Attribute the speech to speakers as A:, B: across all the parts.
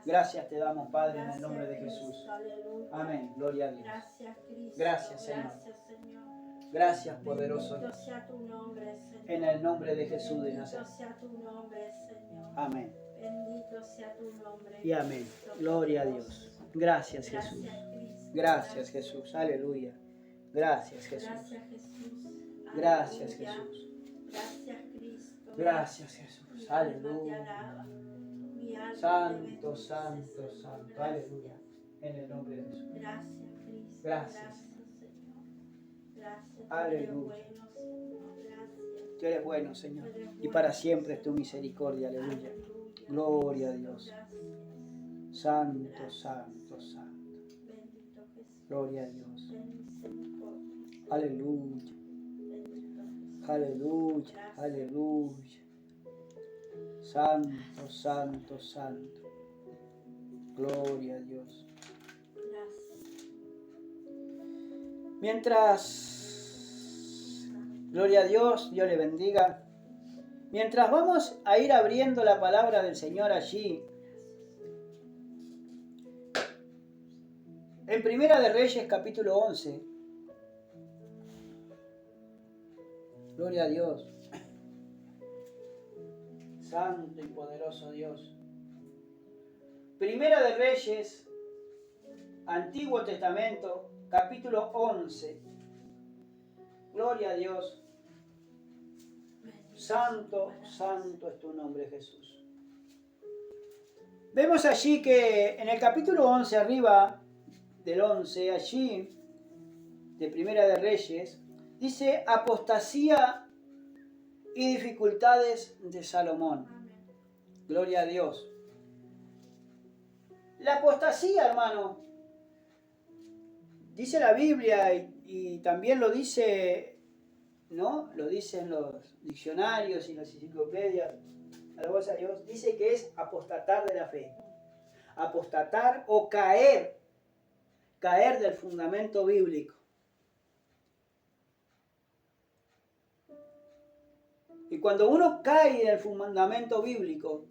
A: Gracias te damos, Padre, en el nombre de Jesús. Amén. Gloria a Dios.
B: Gracias, Cristo.
A: Gracias, Señor.
B: Gracias, Señor.
A: Gracias, poderoso
B: Bendito
A: Dios.
B: sea tu nombre, Señor.
A: En el nombre de Jesús de
B: Bendito
A: Nazaret.
B: sea tu nombre, Señor.
A: Amén.
B: Bendito sea tu nombre.
A: Y amén. Gloria a Dios. Gracias, Jesús.
B: Gracias, Cristo.
A: Gracias, Jesús. Aleluya. Gracias, Jesús.
B: Gracias, Jesús.
A: Gracias,
B: Aleluya.
A: Jesús.
B: Gracias, Cristo.
A: Gracias, Jesús.
B: Mi alma te
A: Aleluya.
B: alaba. Mi alma te
A: Santo,
B: bendice,
A: santo,
B: Señor.
A: santo.
B: Gracias.
A: Aleluya. En el nombre de Jesús.
B: Gracias, Cristo.
A: Gracias.
B: Señor. Gracias. Tú
A: Aleluya.
B: eres bueno, Señor. Gracias.
A: Tú eres bueno, Señor.
B: Tú eres
A: Y
B: bueno,
A: para siempre es tu
B: Señor.
A: misericordia. Aleluya.
B: Aleluya.
A: Gloria a Dios.
B: Gracias.
A: Santo,
B: Gracias.
A: santo, santo.
B: Bendito Jesús.
A: Gloria a Dios.
B: Ten misericordia.
A: Aleluya.
B: Bendito Jesús.
A: Aleluya.
B: Gracias.
A: Aleluya. Santo, santo, santo. Gloria a Dios.
B: Gracias.
A: Mientras, gloria a Dios, Dios le bendiga. Mientras vamos a ir abriendo la palabra del Señor allí, en Primera de Reyes, capítulo 11. Gloria a Dios. Santo y poderoso Dios. Primera de Reyes, Antiguo Testamento, capítulo 11. Gloria a Dios. Santo, santo es tu nombre, Jesús. Vemos allí que en el capítulo 11, arriba del 11, allí, de Primera de Reyes, dice apostasía y dificultades de Salomón.
B: Amén.
A: Gloria a Dios. La apostasía, hermano, dice la Biblia y también lo dice, ¿no? Lo dicen los diccionarios y las enciclopedias. Alabanza a Dios. Dice que es apostatar de la fe. Apostatar o caer. Caer del fundamento bíblico. Y cuando uno cae del fundamento bíblico,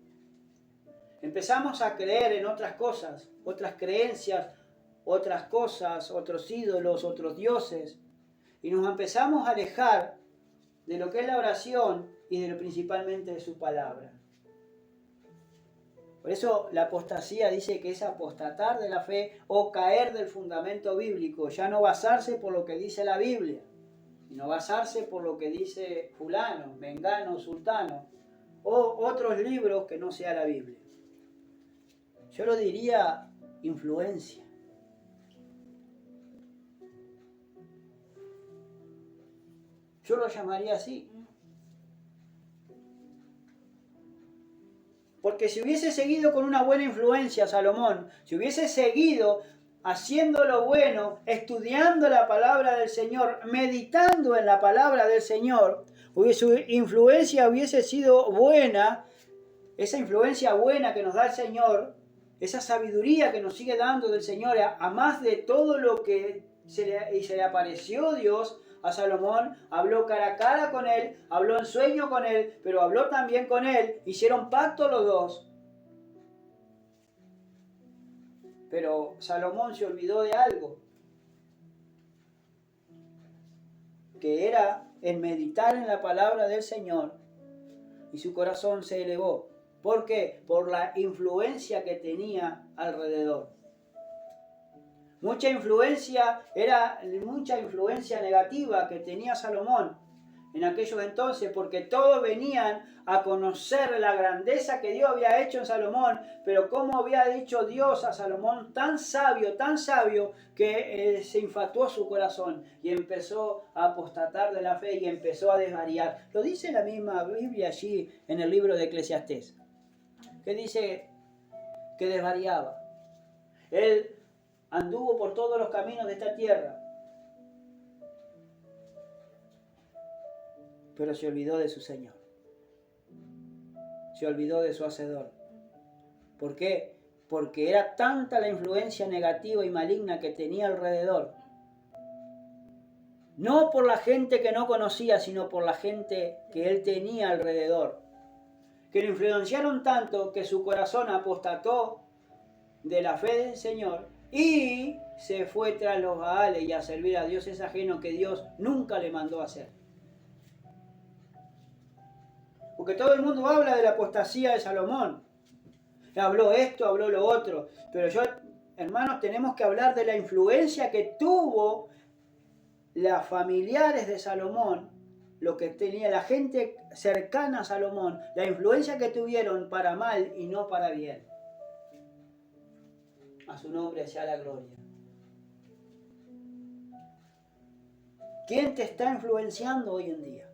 A: empezamos a creer en otras cosas, otras creencias, otras cosas, otros ídolos, otros dioses. Y nos empezamos a alejar de lo que es la oración y de lo principalmente de su palabra. Por eso la apostasía dice que es apostatar de la fe o caer del fundamento bíblico. Ya no basarse por lo que dice la Biblia, sino basarse por lo que dice fulano, mengano, sultano, o otros libros que no sea la Biblia. Yo lo diría influencia. Yo lo llamaría así. Porque si hubiese seguido con una buena influencia Salomón, si hubiese seguido haciendo lo bueno, estudiando la palabra del Señor, meditando en la palabra del Señor, su influencia hubiese sido buena, esa influencia buena que nos da el Señor, esa sabiduría que nos sigue dando del Señor, a más de todo lo que se le apareció Dios a Salomón, habló cara a cara con él, habló en sueño con él, pero habló también con él, hicieron pacto los dos. Pero Salomón se olvidó de algo, que era el meditar en la palabra del Señor, y su corazón se elevó. ¿Por qué? Por la influencia que tenía alrededor. Mucha influencia negativa que tenía Salomón en aquellos entonces, porque todos venían a conocer la grandeza que Dios había hecho en Salomón, pero cómo había dicho Dios a Salomón tan sabio, que se infatuó su corazón y empezó a apostatar de la fe y empezó a desvariar. Lo dice la misma Biblia allí en el libro de Eclesiastés, que dice que desvariaba. Él anduvo por todos los caminos de esta tierra, pero se olvidó de su Señor. Se olvidó de su Hacedor. ¿Por qué? Porque era tanta la influencia negativa y maligna que tenía alrededor. No por la gente que no conocía, sino por la gente que él tenía alrededor. Que lo influenciaron tanto que su corazón apostató de la fe del Señor y se fue tras los Baales y a servir a dioses ajenos que Dios nunca le mandó a hacer. Porque todo el mundo habla de la apostasía de Salomón. Habló esto, habló lo otro. Pero hermanos, tenemos que hablar de la influencia que tuvo las familiares de Salomón, lo que tenía la gente cercana a Salomón, la influencia que tuvieron para mal y no para bien. A su nombre sea la gloria. ¿Quién te está influenciando hoy en día?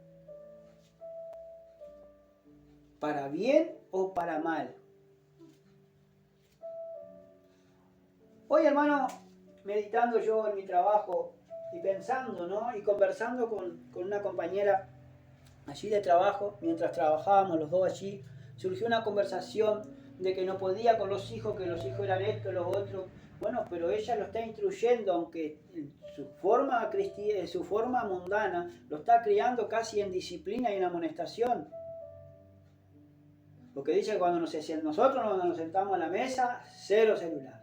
A: ¿Para bien o para mal? Hoy, hermano, meditando yo en mi trabajo y pensando, ¿no? Y conversando con una compañera allí de trabajo, mientras trabajábamos los dos allí, surgió una conversación de que no podía con los hijos, que los hijos eran esto, los otros. Bueno, pero ella lo está instruyendo, aunque su forma mundana lo está criando casi en disciplina y en amonestación. Porque dice que cuando nosotros cuando nos sentamos a la mesa, cero celular.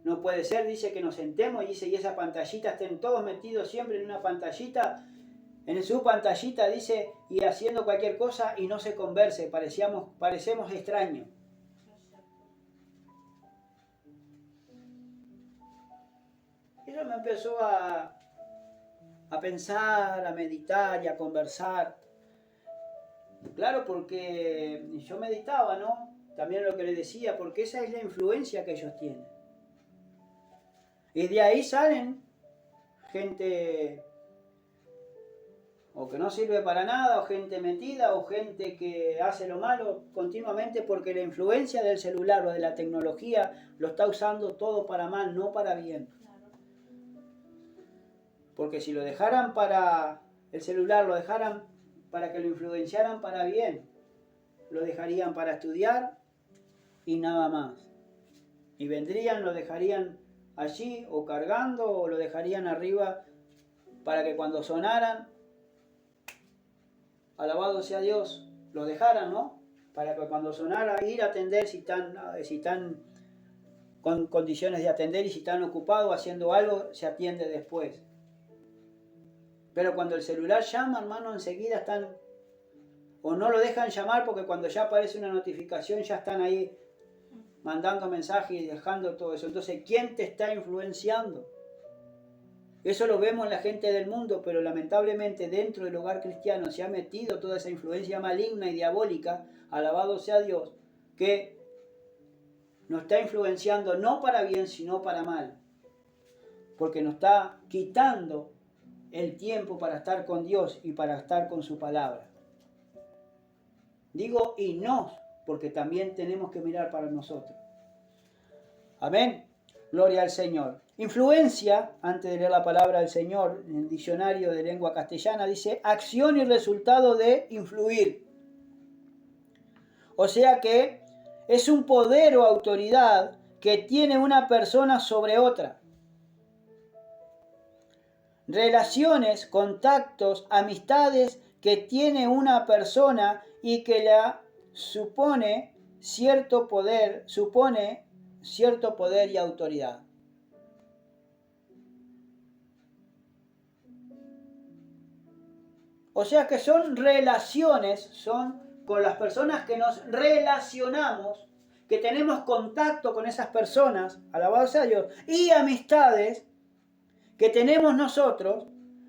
A: No puede ser, dice, que nos sentemos y dice, y esa pantallita, estén todos metidos siempre en una pantallita, en su pantallita, dice, y haciendo cualquier cosa y no se converse, parecemos extraños. Eso me empezó a pensar, a meditar y a conversar. Claro, porque yo meditaba, ¿no? También lo que le decía, porque esa es la influencia que ellos tienen. Y de ahí salen gente o que no sirve para nada, o gente metida, o gente que hace lo malo continuamente porque la influencia del celular o de la tecnología lo está usando todo para mal, no para bien. Porque si lo dejaran para el celular, lo dejaran para que lo influenciaran para bien, lo dejarían para estudiar y nada más. Y vendrían, lo dejarían allí o cargando, o lo dejarían arriba para que cuando sonaran, alabado sea Dios, lo dejaran, ¿no? Para que cuando sonara ir a atender si están con condiciones de atender, y si están ocupados haciendo algo, se atiende después. Pero cuando el celular llama, hermano, enseguida están, o no lo dejan llamar porque cuando ya aparece una notificación ya están ahí mandando mensajes y dejando todo eso. Entonces, ¿quién te está influenciando? Eso lo vemos en la gente del mundo, pero lamentablemente dentro del hogar cristiano se ha metido toda esa influencia maligna y diabólica, alabado sea Dios, que nos está influenciando no para bien, sino para mal. Porque nos está quitando el tiempo para estar con Dios y para estar con su palabra. Digo y no, porque también tenemos que mirar para nosotros. Amén. Gloria al Señor. Influencia, antes de leer la palabra del Señor, en el diccionario de lengua castellana, dice acción y resultado de influir. O sea que es un poder o autoridad que tiene una persona sobre otra. Relaciones, contactos, amistades que tiene una persona y que la supone cierto poder y autoridad. O sea que son relaciones, son con las personas que nos relacionamos, que tenemos contacto con esas personas, alabado sea Dios, y amistades que tenemos nosotros,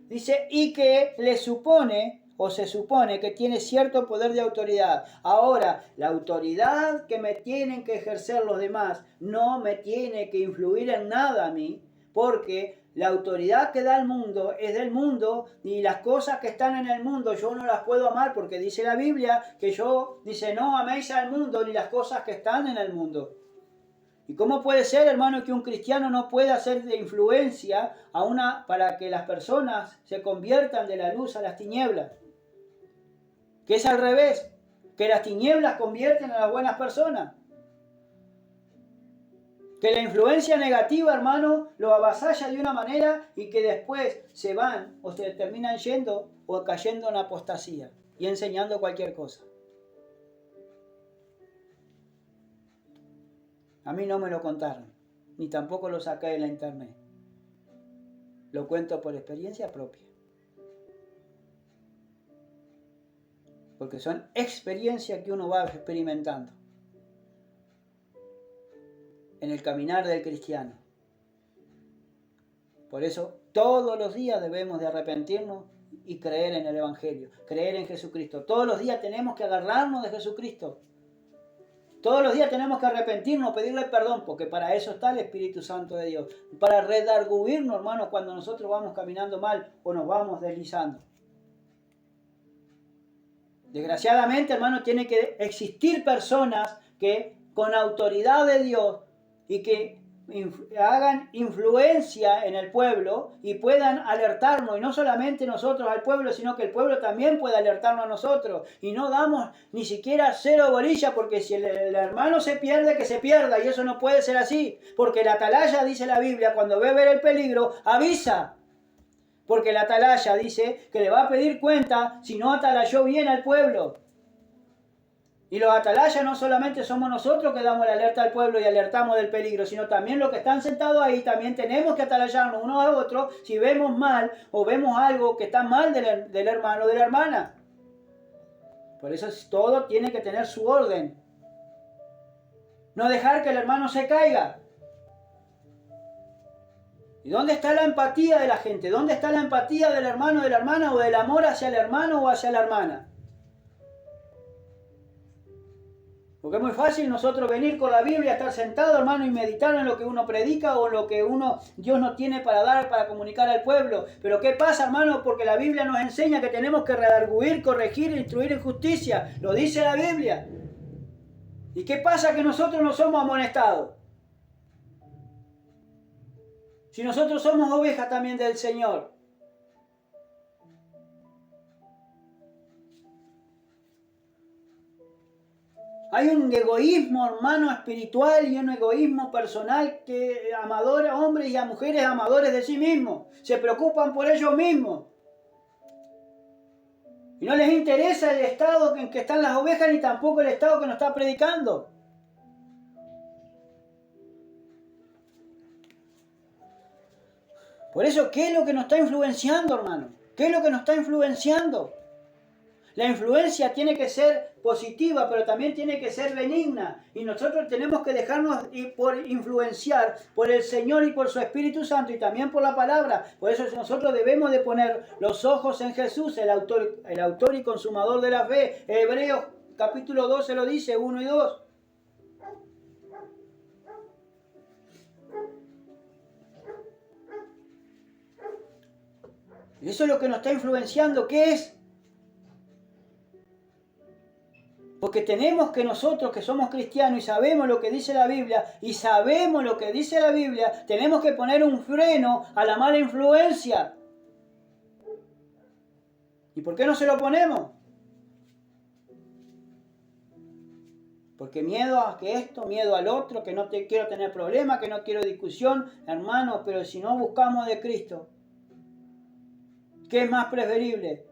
A: dice, y que le supone o se supone que tiene cierto poder de autoridad. Ahora, la autoridad que me tienen que ejercer los demás no me tiene que influir en nada a mí, porque la autoridad que da el mundo es del mundo, y las cosas que están en el mundo yo no las puedo amar, porque dice la Biblia que dice, no améis al mundo ni las cosas que están en el mundo. ¿Y cómo puede ser, hermano, que un cristiano no pueda hacer de influencia para que las personas se conviertan de la luz a las tinieblas? Que es al revés, que las tinieblas convierten a las buenas personas. Que la influencia negativa, hermano, lo avasalla de una manera y que después se van o se terminan yendo o cayendo en apostasía y enseñando cualquier cosa. A mí no me lo contaron, ni tampoco lo saqué de la internet. Lo cuento por experiencia propia. Porque son experiencias que uno va experimentando en el caminar del cristiano. Por eso todos los días debemos de arrepentirnos y creer en el Evangelio, creer en Jesucristo. Todos los días tenemos que agarrarnos de Jesucristo. Todos los días tenemos que arrepentirnos, pedirle perdón, porque para eso está el Espíritu Santo de Dios. Para redarguirnos, hermanos, cuando nosotros vamos caminando mal o nos vamos deslizando. Desgraciadamente, hermanos, tiene que existir personas que con autoridad de Dios y que hagan influencia en el pueblo y puedan alertarnos, y no solamente nosotros al pueblo, sino que el pueblo también pueda alertarnos a nosotros, y no damos ni siquiera cero bolilla, porque si el hermano se pierde, que se pierda, y eso no puede ser así, porque la atalaya, dice la Biblia, cuando ve ver el peligro, avisa, porque la atalaya dice que le va a pedir cuenta si no atalayó bien al pueblo. Y los atalayas no solamente somos nosotros que damos la alerta al pueblo y alertamos del peligro, sino también los que están sentados ahí, también tenemos que atalayarnos unos a otros si vemos mal o vemos algo que está mal del hermano o de la hermana. Por eso todo tiene que tener su orden. No dejar que el hermano se caiga. ¿Y dónde está la empatía de la gente? ¿Dónde está la empatía del hermano o de la hermana, o del amor hacia el hermano o hacia la hermana? Porque es muy fácil nosotros venir con la Biblia, estar sentado, hermano, y meditar en lo que uno predica o en lo que Dios nos tiene para dar, para comunicar al pueblo. Pero ¿qué pasa, hermano? Porque la Biblia nos enseña que tenemos que redarguir, corregir, instruir en justicia. Lo dice la Biblia. ¿Y qué pasa? Que nosotros no somos amonestados. Si nosotros somos ovejas también del Señor. Hay un egoísmo, hermano, espiritual, y un egoísmo personal que amadores, hombres y a mujeres amadores de sí mismos. Se preocupan por ellos mismos. Y no les interesa el estado en que están las ovejas, ni tampoco el estado que nos está predicando. Por eso, ¿qué es lo que nos está influenciando, hermano? ¿Qué es lo que nos está influenciando? La influencia tiene que ser positiva, pero también tiene que ser benigna. Y nosotros tenemos que dejarnos influenciar por el Señor y por su Espíritu Santo, y también por la palabra. Por eso nosotros debemos de poner los ojos en Jesús, el autor y consumador de la fe. Hebreos capítulo 12 lo dice, 1 y 2. Y eso es lo que nos está influenciando. ¿Qué es? Porque tenemos que nosotros, que somos cristianos y sabemos lo que dice la Biblia, tenemos que poner un freno a la mala influencia. ¿Y por qué no se lo ponemos? Porque miedo a que esto, miedo al otro, que no quiero tener problemas, que no quiero discusión, hermanos, pero si no buscamos de Cristo, ¿qué es más preferible?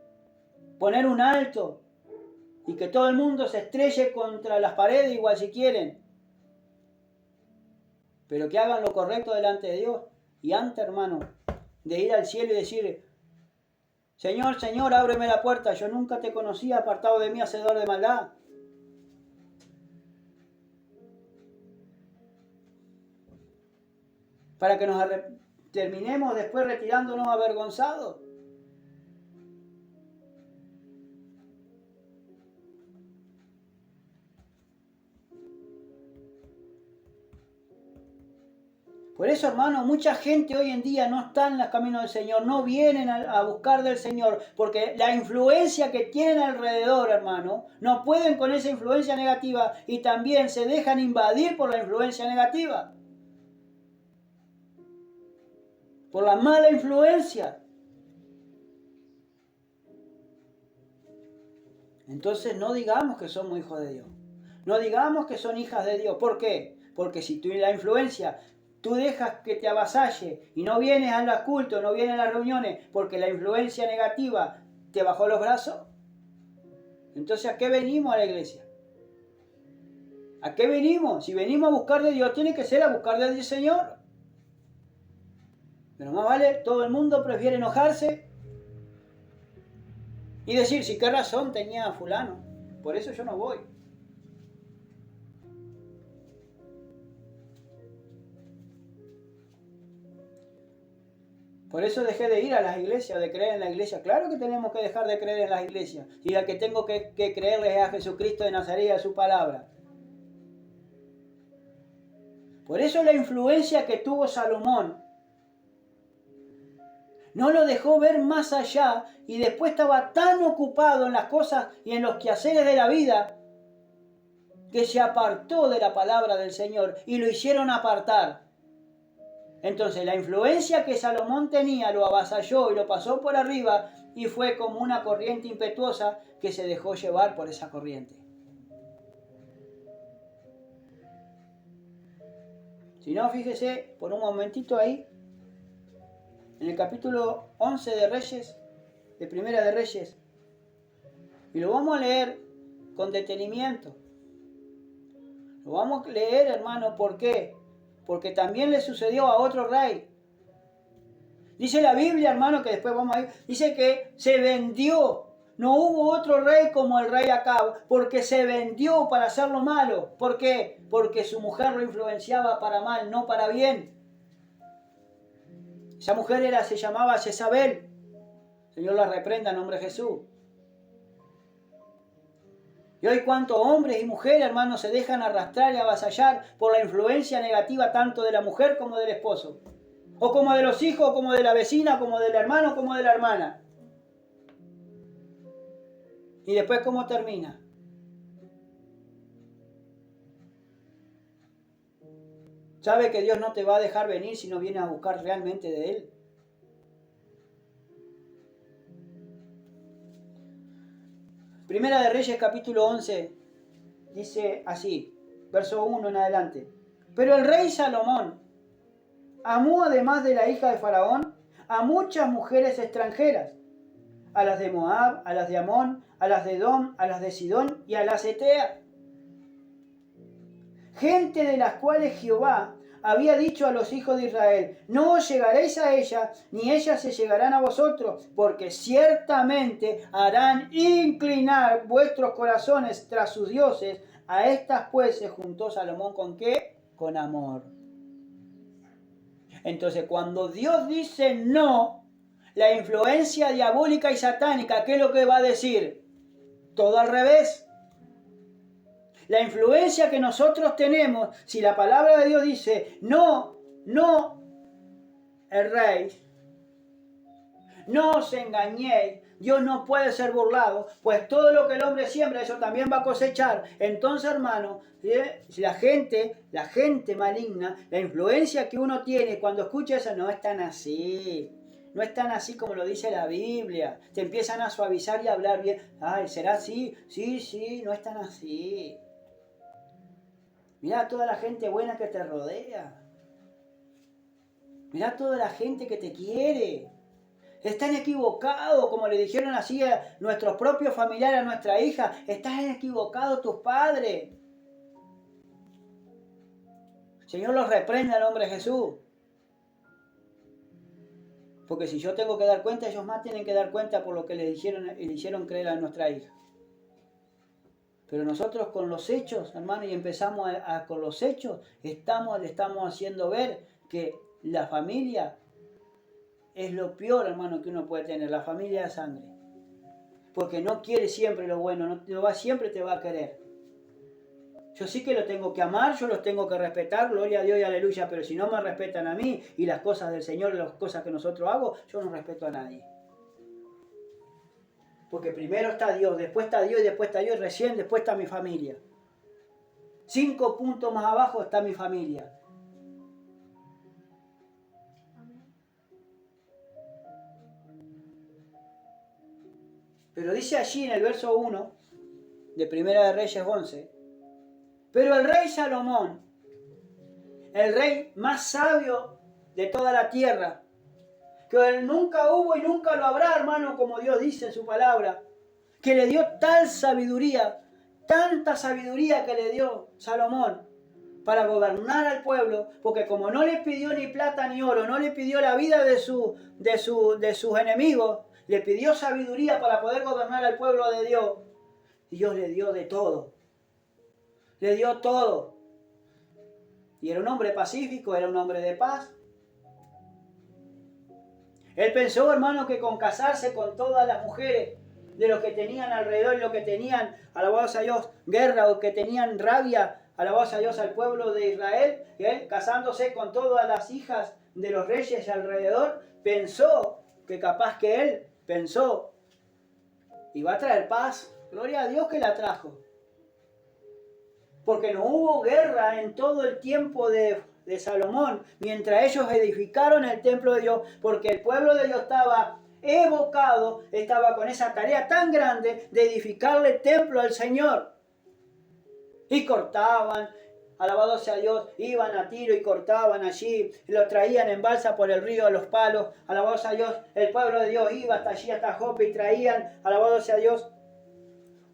A: Poner un alto y que todo el mundo se estrelle contra las paredes igual si quieren, pero que hagan lo correcto delante de Dios. Y antes, hermano, de ir al cielo y decir: Señor, Señor, ábreme la puerta, yo nunca te conocí, apartado de mí, hacedor de maldad. Para que nos terminemos después retirándonos avergonzados. Por eso, hermano, mucha gente hoy en día no está en los caminos del Señor, no vienen a buscar del Señor, porque la influencia que tienen alrededor, hermano, no pueden con esa influencia negativa y también se dejan invadir por la influencia negativa. Por la mala influencia. Entonces no digamos que somos hijos de Dios. No digamos que son hijas de Dios. ¿Por qué? Porque si tú la influencia, tú dejas que te avasalle y no vienes a los cultos, no vienes a las reuniones porque la influencia negativa te bajó los brazos. Entonces, ¿a qué venimos a la iglesia? ¿A qué venimos? Si venimos a buscar de Dios, tiene que ser a buscar del Señor. Pero más vale, todo el mundo prefiere enojarse y decir, si qué razón tenía fulano, por eso yo no voy. Por eso dejé de ir a las iglesias, de creer en la iglesia. Claro que tenemos que dejar de creer en las iglesias. Y al que tengo que creerle es a Jesucristo de Nazaret y a su palabra. Por eso la influencia que tuvo Salomón no lo dejó ver más allá y después estaba tan ocupado en las cosas y en los quehaceres de la vida que se apartó de la palabra del Señor y lo hicieron apartar. Entonces la influencia que Salomón tenía lo avasalló y lo pasó por arriba y fue como una corriente impetuosa que se dejó llevar por esa corriente. Si no, fíjese por un momentito ahí, en el capítulo 11 de Reyes, de Primera de Reyes, y lo vamos a leer con detenimiento. Lo vamos a leer, hermano, ¿por qué? Porque también le sucedió a otro rey. Dice la Biblia, hermano, que después vamos a ir, dice que se vendió. No hubo otro rey como el rey Acab, porque se vendió para hacer lo malo. ¿Por qué? Porque su mujer lo influenciaba para mal, no para bien. Esa mujer se llamaba Jezabel. Señor la reprenda en nombre de Jesús. Y hoy cuántos hombres y mujeres, hermanos, se dejan arrastrar y avasallar por la influencia negativa tanto de la mujer como del esposo. O como de los hijos, como de la vecina, como del hermano, como de la hermana. Y después, ¿cómo termina? Sabe que Dios no te va a dejar venir si no vienes a buscar realmente de Él. Primera de Reyes, capítulo 11, dice así, verso 1 en adelante. Pero el rey Salomón amó, además de la hija de Faraón, a muchas mujeres extranjeras, a las de Moab, a las de Amón, a las de Edom, a las de Sidón y a las Eteas. Gente de las cuales Jehová había dicho a los hijos de Israel, no os llegaréis a ellas, ni ellas se llegarán a vosotros, porque ciertamente harán inclinar vuestros corazones tras sus dioses. A estas pues se juntó Salomón ¿con qué? Con amor. Entonces cuando Dios dice no, la influencia diabólica y satánica, ¿qué es lo que va a decir? Todo al revés. La influencia que nosotros tenemos, si la palabra de Dios dice, no, el rey, no os engañéis, Dios no puede ser burlado, pues todo lo que el hombre siembra, eso también va a cosechar. Entonces, hermano, la gente maligna, la influencia que uno tiene cuando escucha eso, no es tan así. No es tan así como lo dice la Biblia. Te empiezan a suavizar y a hablar bien. Ay, ¿será así? Sí, no es tan así. Mirá toda la gente buena que te rodea. Mirá toda la gente que te quiere. Están equivocados, como le dijeron así a nuestros propios familiares, a nuestra hija. Están equivocados tus padres. Señor los reprenda en nombre de Jesús. Porque si yo tengo que dar cuenta, ellos más tienen que dar cuenta por lo que le hicieron creer a nuestra hija. Pero nosotros con los hechos, hermano, y empezamos con los hechos, le estamos haciendo ver que la familia es lo peor, hermano, que uno puede tener, la familia de sangre. Porque no quiere siempre lo bueno, siempre te va a querer. Yo sí que lo tengo que amar, yo los tengo que respetar, gloria a Dios y aleluya, pero si no me respetan a mí y las cosas del Señor, las cosas que nosotros hago, yo no respeto a nadie. Porque primero está Dios, después está Dios y después está Dios, recién después está mi familia. 5 puntos más abajo está mi familia. Pero dice allí en el verso 1 de Primera de Reyes 11, pero el rey Salomón, el rey más sabio de toda la tierra, que nunca hubo y nunca lo habrá, hermano, como Dios dice en su palabra, que le dio tal sabiduría Tanta sabiduría que le dio Salomón para gobernar al pueblo, porque como no le pidió ni plata ni oro, no le pidió la vida de sus enemigos, le pidió sabiduría para poder gobernar al pueblo de Dios. Y Dios le dio de todo. Le dio todo. Y era un hombre pacífico, era un hombre de paz. Él pensó, hermano, que con casarse con todas las mujeres de los que tenían alrededor y los que tenían, alabados a Dios, guerra o que tenían rabia, alabados a Dios, al pueblo de Israel, y él casándose con todas las hijas de los reyes alrededor, pensó que capaz que él pensó iba a traer paz. Gloria a Dios que la trajo. Porque no hubo guerra en todo el tiempo de Salomón, mientras ellos edificaron el templo de Dios, porque el pueblo de Dios estaba evocado, estaba con esa tarea tan grande de edificarle templo al Señor. Y cortaban, alabado sea Dios, iban a tiro y cortaban allí, lo traían en balsa por el río a los palos, alabado sea Dios, el pueblo de Dios iba hasta allí, hasta Jope, y traían, alabado sea Dios,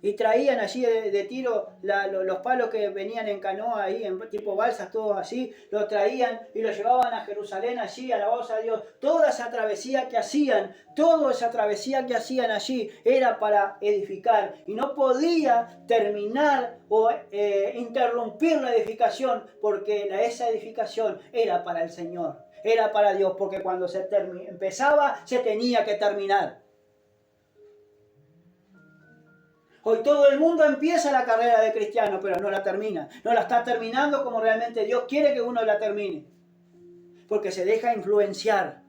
A: y traían allí de tiro los palos que venían en canoa ahí, en tipo balsas, todos así, los traían y los llevaban a Jerusalén allí, alabados a Dios. Toda esa travesía que hacían, allí era para edificar. Y no podía terminar o interrumpir la edificación, porque esa edificación era para el Señor, era para Dios, porque cuando empezaba se tenía que terminar. Hoy todo el mundo empieza la carrera de cristiano, pero no la termina. No la está terminando como realmente Dios quiere que uno la termine. Porque se deja influenciar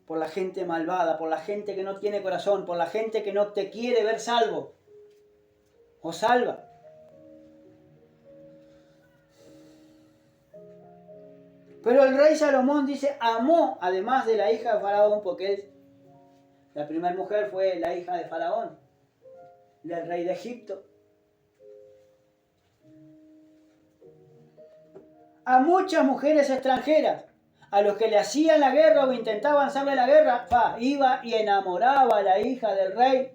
A: por la gente malvada, por la gente que no tiene corazón, por la gente que no te quiere ver salvo o salva. Pero el rey Salomón dice, amó además de la hija de Faraón, porque la primera mujer fue la hija de Faraón, del rey de Egipto. A muchas mujeres extranjeras, a los que le hacían la guerra o intentaban hacerle la guerra, iba y enamoraba a la hija del rey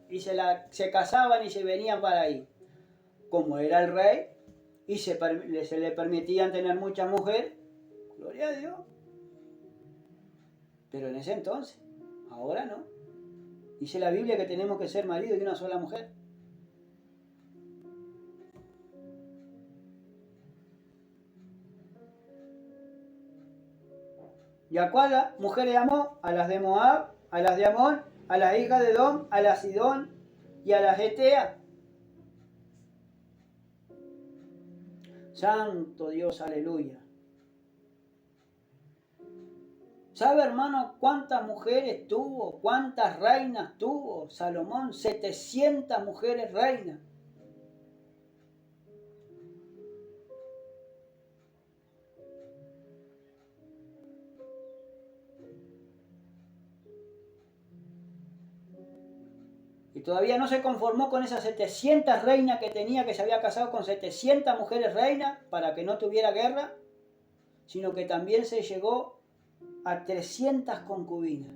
A: y se casaban y se venían para ahí. Como era el rey y se le permitían tener muchas mujeres, gloria a Dios. Pero en ese entonces, ahora no. Dice la Biblia que tenemos que ser marido de una sola mujer. ¿Y a cuál mujeres amó? A las de Moab, a las de Amón, a las hijas de Edom, a las Sidón y a las Etea. Santo Dios, aleluya. ¿Sabe, hermano, cuántas mujeres tuvo? ¿Cuántas reinas tuvo Salomón? 700 mujeres reinas. Y todavía no se conformó con esas 700 reinas que tenía, que se había casado con 700 mujeres reinas para que no tuviera guerra, sino que también se llegó a 300 concubinas.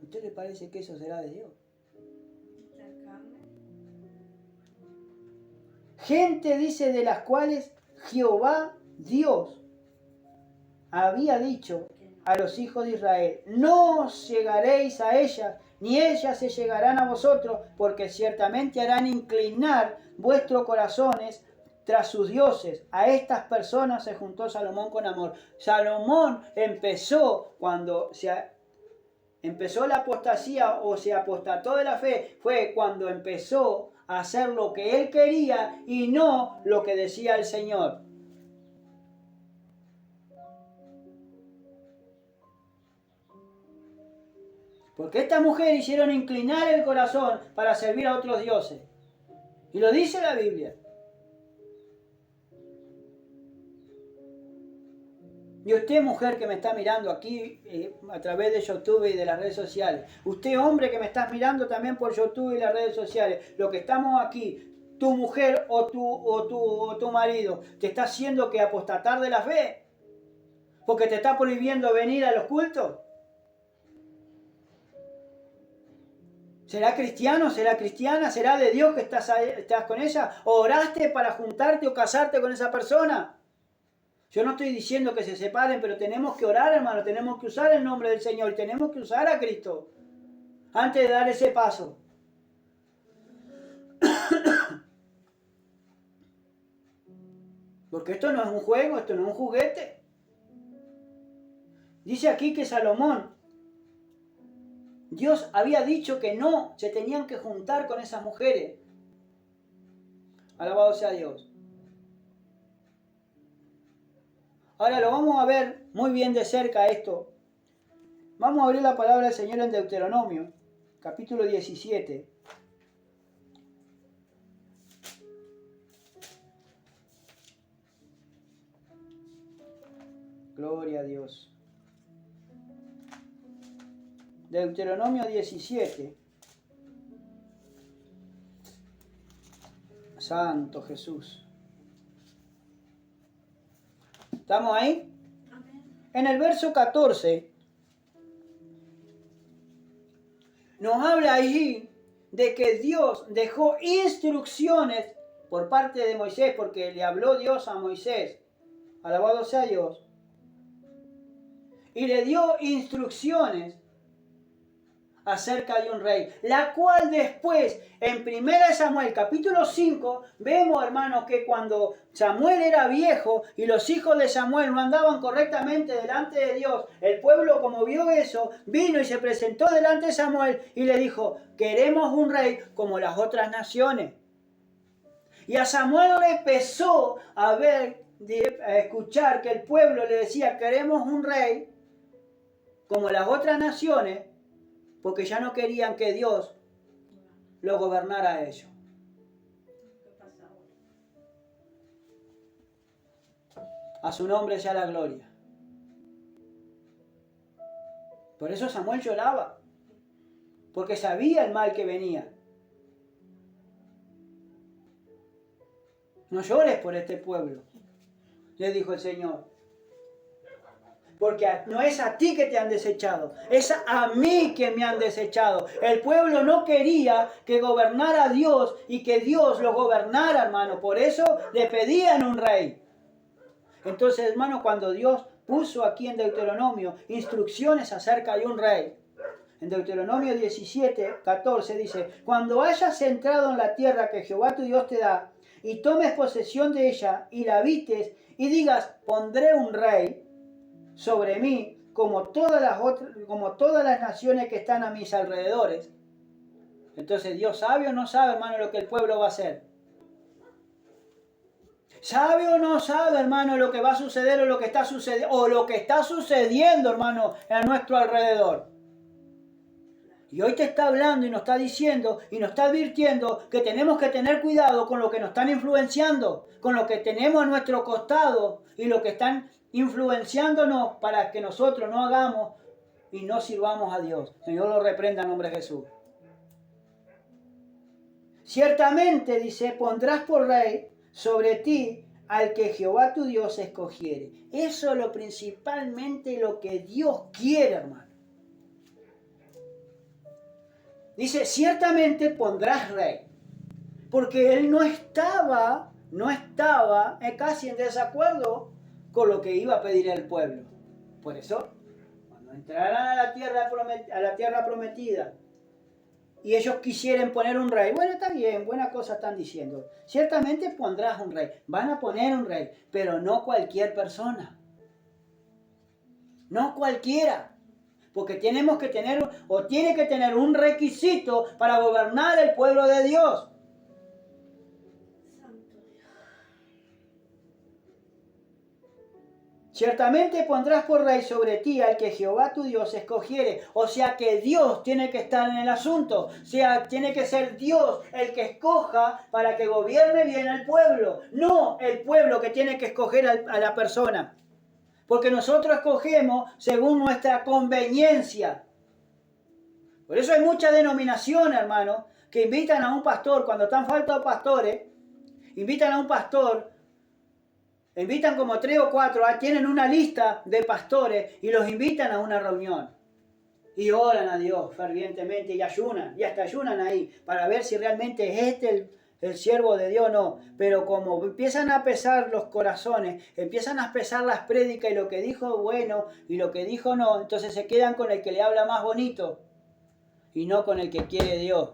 A: ¿A usted le parece que eso será de Dios? Gente, dice, de las cuales Jehová Dios había dicho a los hijos de Israel, no os llegaréis a ellas, ni ellas se llegarán a vosotros, porque ciertamente harán inclinar vuestros corazones tras sus dioses. A estas personas se juntó Salomón con amor. Salomón empezó cuando empezó la apostasía o se apostató de la fe, fue cuando empezó a hacer lo que él quería y no lo que decía el Señor. Porque estas mujeres hicieron inclinar el corazón para servir a otros dioses. Y lo dice la Biblia. Y usted, mujer que me está mirando aquí a través de YouTube y de las redes sociales. Usted, hombre que me estás mirando también por YouTube y las redes sociales. Lo que estamos aquí, tu mujer o tu marido te está haciendo que apostatar de la fe, porque te está prohibiendo venir a los cultos. ¿Será cristiano? ¿Será cristiana? ¿Será de Dios que estás con ella? ¿O oraste para juntarte o casarte con esa persona? Yo no estoy diciendo que se separen, pero tenemos que orar, hermano. Tenemos que usar el nombre del Señor. Tenemos que usar a Cristo antes de dar ese paso. Porque esto no es un juego, esto no es un juguete. Dice aquí que Salomón, Dios había dicho que no se tenían que juntar con esas mujeres. Alabado sea Dios. Ahora lo vamos a ver muy bien de cerca esto. Vamos a abrir la palabra del Señor en Deuteronomio, capítulo 17. Gloria a Dios. Deuteronomio 17. Santo Jesús. ¿Estamos ahí?
B: Amén.
A: En el verso 14 nos habla allí de que Dios dejó instrucciones por parte de Moisés, porque le habló Dios a Moisés. Alabado sea Dios. Y le dio instrucciones acerca de un rey, la cual después en 1 Samuel capítulo 5 vemos, hermanos, que cuando Samuel era viejo y los hijos de Samuel no andaban correctamente delante de Dios, el pueblo, como vio eso, vino y se presentó delante de Samuel y le dijo: queremos un rey como las otras naciones. Y a Samuel le empezó a escuchar que el pueblo le decía: queremos un rey como las otras naciones, porque ya no querían que Dios lo gobernara a ellos.
B: ¿Qué pasa ahora?
A: A su nombre sea la gloria. Por eso Samuel lloraba, porque sabía el mal que venía. No llores por este pueblo, le dijo el Señor. Porque no es a ti que te han desechado, es a mí que me han desechado. El pueblo no quería que gobernara Dios y que Dios lo gobernara, hermano. Por eso le pedían un rey. Entonces, hermano, cuando Dios puso aquí en Deuteronomio instrucciones acerca de un rey, en Deuteronomio 17, 14 dice: cuando hayas entrado en la tierra que Jehová tu Dios te da, y tomes posesión de ella, y la habites, y digas: pondré un rey sobre mí, como todas las naciones que están a mis alrededores. Entonces, ¿Dios sabe o no sabe, hermano, lo que el pueblo va a hacer? ¿Sabe o no sabe, hermano, lo que va a suceder o lo que está sucediendo, o lo que está sucediendo, hermano, a nuestro alrededor? Y hoy te está hablando y nos está diciendo y nos está advirtiendo que tenemos que tener cuidado con lo que nos están influenciando, con lo que tenemos a nuestro costado y lo que están influenciándonos para que nosotros no hagamos y no sirvamos a Dios. Señor lo reprenda en nombre de Jesús. Ciertamente, dice, pondrás por rey sobre ti al que Jehová tu Dios escogiere. Eso es lo principalmente lo que Dios quiere, hermano. Dice: ciertamente pondrás rey. Porque él no estaba casi en desacuerdo con lo que iba a pedir el pueblo. Por eso, cuando entraran a la tierra prometida y ellos quisieran poner un rey, bueno, está bien, buena cosa están diciendo. Ciertamente pondrás un rey, van a poner un rey, pero no cualquier persona. No cualquiera. Porque tiene que tener un requisito para gobernar el pueblo de Dios.
B: Santo Dios.
A: Ciertamente pondrás por rey sobre ti al que Jehová tu Dios escogiere. O sea que Dios tiene que estar en el asunto. O sea, tiene que ser Dios el que escoja para que gobierne bien al pueblo. No el pueblo que tiene que escoger a la persona. Porque nosotros escogemos según nuestra conveniencia. Por eso hay muchas denominaciones, hermano, que invitan a un pastor cuando están falta de pastores invitan a un pastor, invitan como 3 o 4, tienen una lista de pastores y los invitan a una reunión. Y oran a Dios fervientemente y ayunan, y hasta ayunan ahí, para ver si realmente es este el siervo de Dios o no. Pero como empiezan a pesar los corazones, empiezan a pesar las prédicas y lo que dijo bueno y lo que dijo no, entonces se quedan con el que le habla más bonito y no con el que quiere Dios.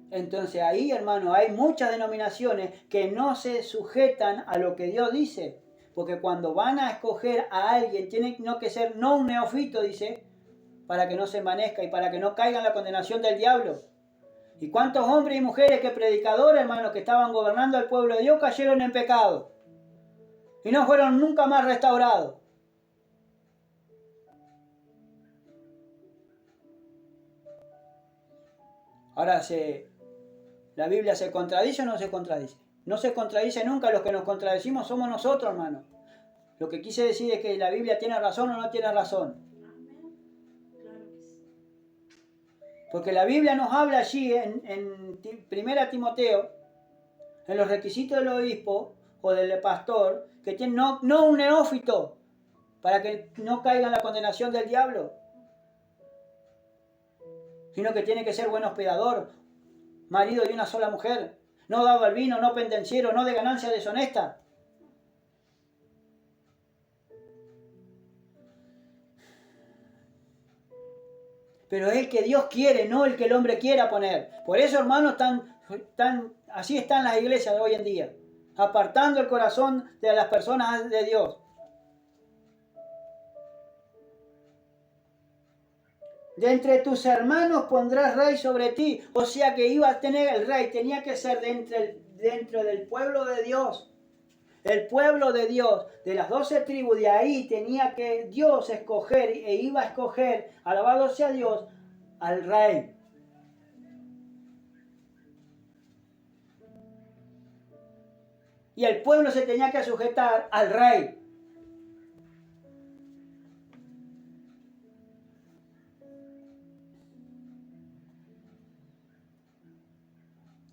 A: Entonces ahí, hermano, hay muchas denominaciones que no se sujetan a lo que Dios dice. Porque cuando van a escoger a alguien, tiene que ser no un neófito, dice, para que no se envanezca y para que no caiga en la condenación del diablo. ¿Y cuántos hombres y mujeres que predicadores, hermano, que estaban gobernando al pueblo de Dios cayeron en pecado? Y no fueron nunca más restaurados. Ahora, ¿la Biblia se contradice o no se contradice? No se contradice nunca, los que nos contradecimos somos nosotros, hermano. Lo que quise decir es que la Biblia tiene razón o no tiene razón.
B: Claro que sí.
A: Porque la Biblia nos habla allí en 1 Timoteo, en los requisitos del obispo o del pastor, que tiene no un neófito, para que no caiga en la condenación del diablo, sino que tiene que ser buen hospedador, marido de una sola mujer, no dado al vino, no pendenciero, no de ganancia deshonesta. Pero es el que Dios quiere, no el que el hombre quiera poner. Por eso, hermanos, así están las iglesias de hoy en día, apartando el corazón de las personas de Dios. De entre tus hermanos pondrás rey sobre ti. O sea que iba a tener el rey, tenía que ser dentro del pueblo de Dios. El pueblo de Dios, de las 12 tribus, de ahí tenía que Dios escoger e iba a escoger, alabado sea Dios, al rey. Y el pueblo se tenía que sujetar al rey.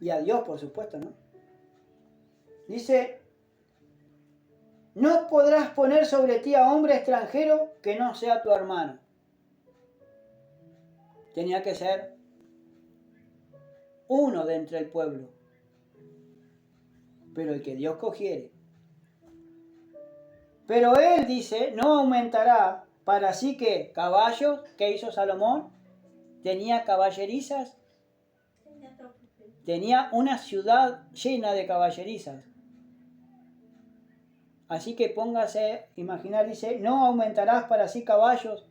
A: Y a Dios, por supuesto, ¿no? Dice, no podrás poner sobre ti a hombre extranjero que no sea tu hermano. Tenía que ser uno de entre el pueblo. Pero el que Dios cogiere. Pero él dice, no aumentará para sí que caballos, ¿qué hizo Salomón? Tenía caballerizas. Tenía una ciudad llena de caballerizas. Así que póngase, imaginar, dice, no aumentarás para sí caballos.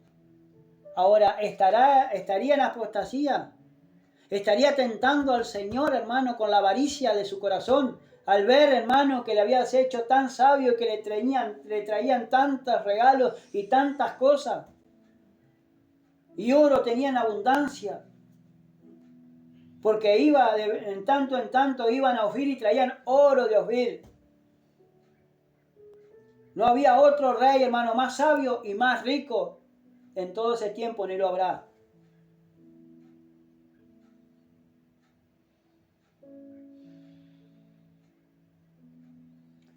A: Ahora, ¿estaría en apostasía? ¿Estaría tentando al Señor, hermano, con la avaricia de su corazón? Al ver, hermano, que le habías hecho tan sabio y que le traían tantos regalos y tantas cosas. Y oro tenía en abundancia. Porque en tanto iban a Ofir y traían oro de Ofir. No había otro rey, hermano, más sabio y más rico en todo ese tiempo, ni lo habrá.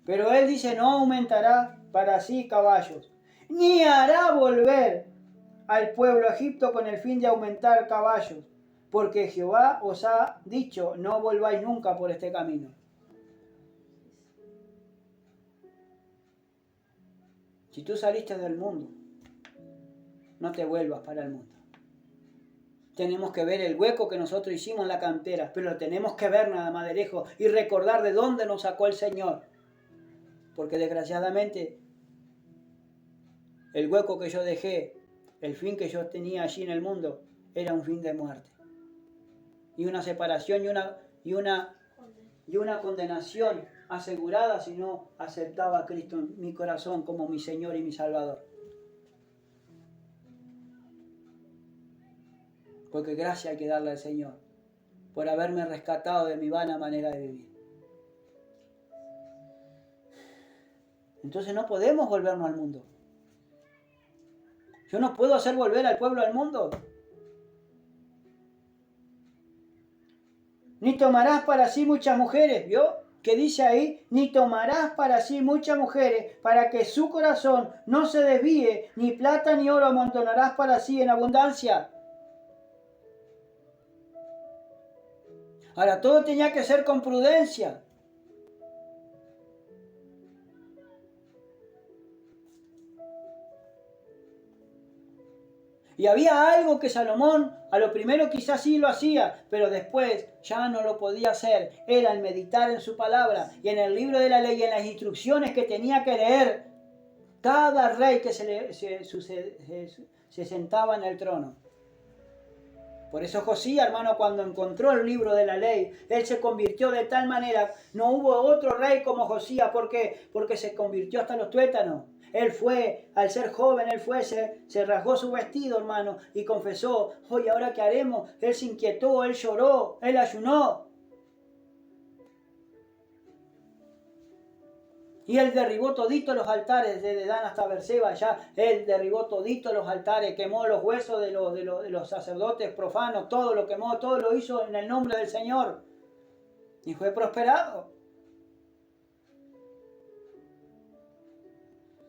A: Pero él dice, no aumentará para sí caballos, ni hará volver al pueblo a Egipto con el fin de aumentar caballos, porque Jehová os ha dicho, no volváis nunca por este camino. Si tú saliste del mundo, no te vuelvas para el mundo. Tenemos que ver el hueco que nosotros hicimos en la cantera, pero lo tenemos que ver nada más de lejos y recordar de dónde nos sacó el Señor. Porque desgraciadamente el hueco que yo dejé, el fin que yo tenía allí en el mundo, era un fin de muerte. Y una separación y una condenación asegurada si no aceptaba a Cristo en mi corazón como mi Señor y mi Salvador. Porque gracias hay que darle al Señor por haberme rescatado de mi vana manera de vivir. Entonces no podemos volvernos al mundo. Yo no puedo hacer volver al pueblo al mundo. Ni tomarás para sí muchas mujeres, ¿vio? ¿Qué dice ahí? Ni tomarás para sí muchas mujeres, para que su corazón no se desvíe, ni plata ni oro amontonarás para sí en abundancia. Ahora, todo tenía que ser con prudencia. Y había algo que Salomón a lo primero quizás sí lo hacía, pero después ya no lo podía hacer. Era el meditar en su palabra y en el libro de la ley y en las instrucciones que tenía que leer cada rey que se sentaba en el trono. Por eso Josías, hermano, cuando encontró el libro de la ley, él se convirtió de tal manera, no hubo otro rey como Josías. ¿Por qué? Porque se convirtió hasta los tuétanos. Él fue, al ser joven, se rasgó su vestido, hermano, y confesó, oye, ¿ahora qué haremos? Él se inquietó, él lloró, él ayunó. Y él derribó todito los altares, desde Dan hasta Berseba, ya él derribó todito los altares, quemó los huesos de los sacerdotes profanos, todo lo quemó, todo lo hizo en el nombre del Señor. Y fue prosperado.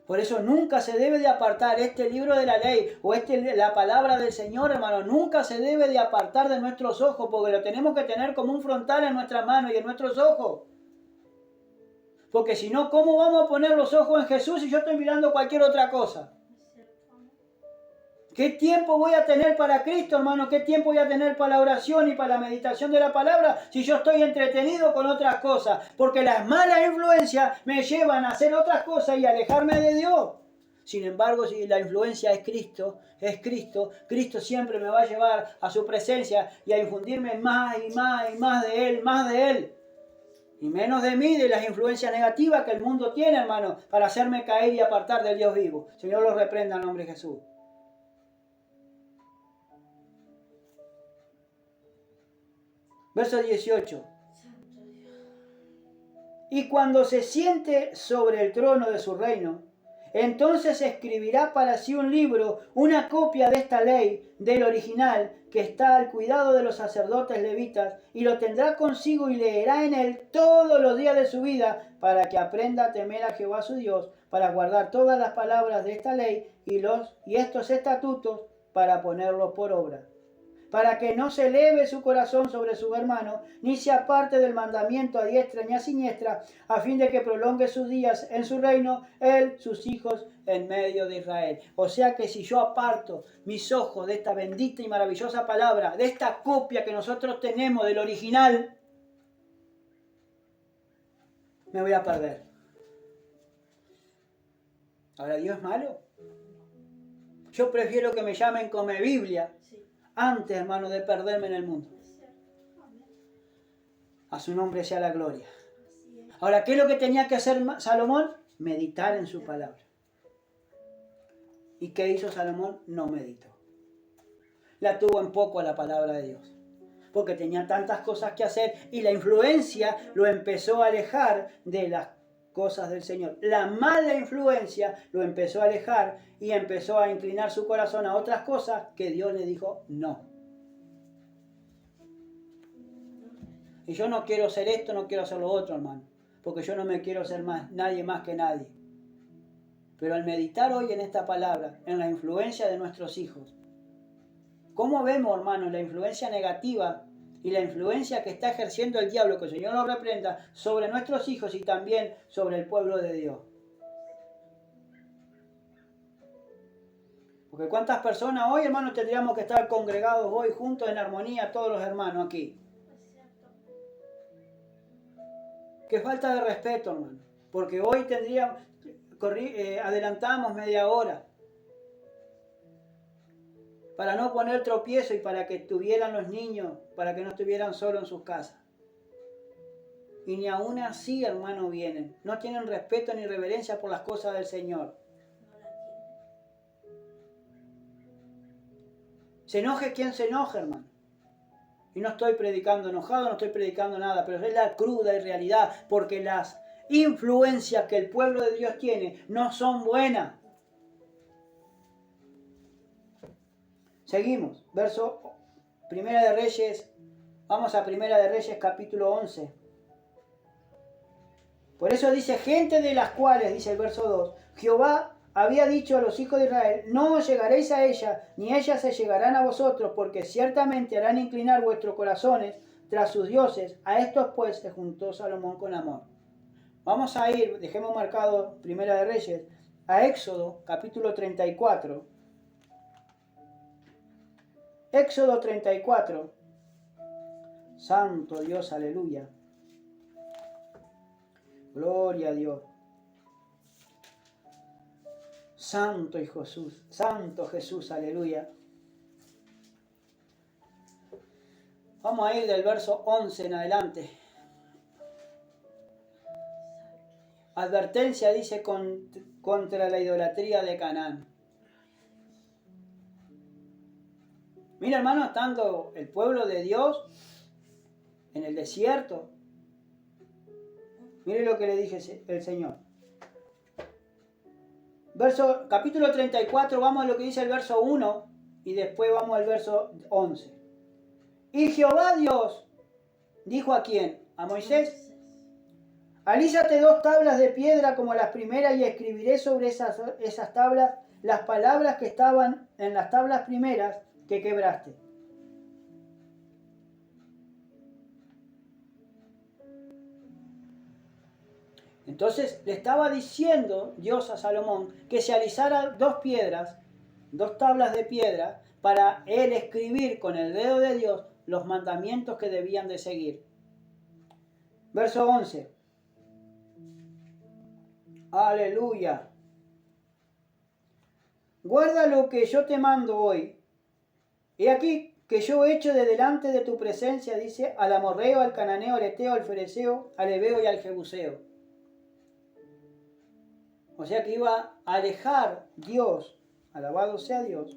A: Por eso nunca se debe de apartar este libro de la ley o la palabra del Señor, hermano. Nunca se debe de apartar de nuestros ojos, porque lo tenemos que tener como un frontal en nuestras manos y en nuestros ojos. Porque si no, ¿cómo vamos a poner los ojos en Jesús si yo estoy mirando cualquier otra cosa? ¿Qué tiempo voy a tener para Cristo, hermano? ¿Qué tiempo voy a tener para la oración y para la meditación de la palabra si yo estoy entretenido con otras cosas? Porque las malas influencias me llevan a hacer otras cosas y alejarme de Dios. Sin embargo, si la influencia es Cristo, Cristo siempre me va a llevar a su presencia y a infundirme más y más y más de Él, más de Él. Y menos de mí, de las influencias negativas que el mundo tiene, hermano, para hacerme caer y apartar del Dios vivo. Señor, los reprenda en nombre de Jesús. Verso 18. Y cuando se siente sobre el trono de su reino, entonces escribirá para sí un libro, una copia de esta ley, del original, que está al cuidado de los sacerdotes levitas, y lo tendrá consigo y leerá en él todos los días de su vida, para que aprenda a temer a Jehová su Dios, para guardar todas las palabras de esta ley y estos estatutos, para ponerlos por obra. Para que no se eleve su corazón sobre su hermano, ni se aparte del mandamiento a diestra ni a siniestra, a fin de que prolongue sus días en su reino, él, sus hijos, en medio de Israel. O sea que si yo aparto mis ojos de esta bendita y maravillosa palabra, de esta copia que nosotros tenemos del original, me voy a perder. Ahora, ¿Dios es malo? Yo prefiero que me llamen come Biblia antes, hermano, de perderme en el mundo. A su nombre sea la gloria. Ahora, ¿qué es lo que tenía que hacer Salomón? Meditar en su palabra. ¿Y qué hizo Salomón? No meditó. La tuvo en poco a la palabra de Dios. Porque tenía tantas cosas que hacer y la influencia lo empezó a alejar de las cosas del Señor. La mala influencia lo empezó a alejar y empezó a inclinar su corazón a otras cosas que Dios le dijo no. Y yo no quiero hacer esto, no quiero hacer lo otro, hermano, porque yo no me quiero ser nadie más que nadie. Pero al meditar hoy en esta palabra, en la influencia de nuestros hijos, ¿cómo vemos, hermano, la influencia negativa y la influencia que está ejerciendo el diablo, que el Señor nos reprenda, sobre nuestros hijos y también sobre el pueblo de Dios? Porque cuántas personas hoy, hermanos, tendríamos que estar congregados hoy juntos en armonía, todos los hermanos aquí. Qué falta de respeto, hermano. Porque hoy adelantamos media hora para no poner tropiezo y para que tuvieran los niños, para que no estuvieran solos en sus casas. Y ni aún así, hermano, vienen. No tienen respeto ni reverencia por las cosas del Señor. Se enoje quien se enoje, hermano. Y no estoy predicando enojado, no estoy predicando nada, pero es la cruda realidad, porque las influencias que el pueblo de Dios tiene no son buenas. Seguimos, verso 1 de Reyes Vamos a Primera de Reyes capítulo 11. Por eso dice, gente de las cuales, dice el verso 2, Jehová había dicho a los hijos de Israel, no os llegaréis a ella, ni ellas se llegarán a vosotros, porque ciertamente harán inclinar vuestros corazones tras sus dioses. A estos pues se juntó Salomón con amor. Vamos a ir, dejemos marcado Primera de Reyes, a Éxodo capítulo 34. Éxodo 34. Santo Dios, aleluya. Gloria a Dios. Santo y Jesús, Santo Jesús, aleluya. Vamos a ir del verso 11 en adelante. Advertencia dice contra la idolatría de Canaán. Mira, hermano, estando el pueblo de Dios en el desierto. Mire lo que le dije el Señor. Capítulo 34, vamos a lo que dice el verso 1 y después vamos al verso 11. Y Jehová Dios dijo ¿a quién? A Moisés. Alízate 2 tablas de piedra como las primeras y escribiré sobre esas tablas las palabras que estaban en las tablas primeras que quebraste. Entonces le estaba diciendo Dios a Salomón que se alisara 2 piedras, 2 tablas de piedra, para él escribir con el dedo de Dios los mandamientos que debían de seguir. Verso 11. Aleluya. Guarda lo que yo te mando hoy. He aquí que yo echo de delante de tu presencia, dice, al amorreo, al cananeo, al eteo, al fereceo, al heveo y al jebuseo. O sea que iba a alejar Dios, alabado sea Dios,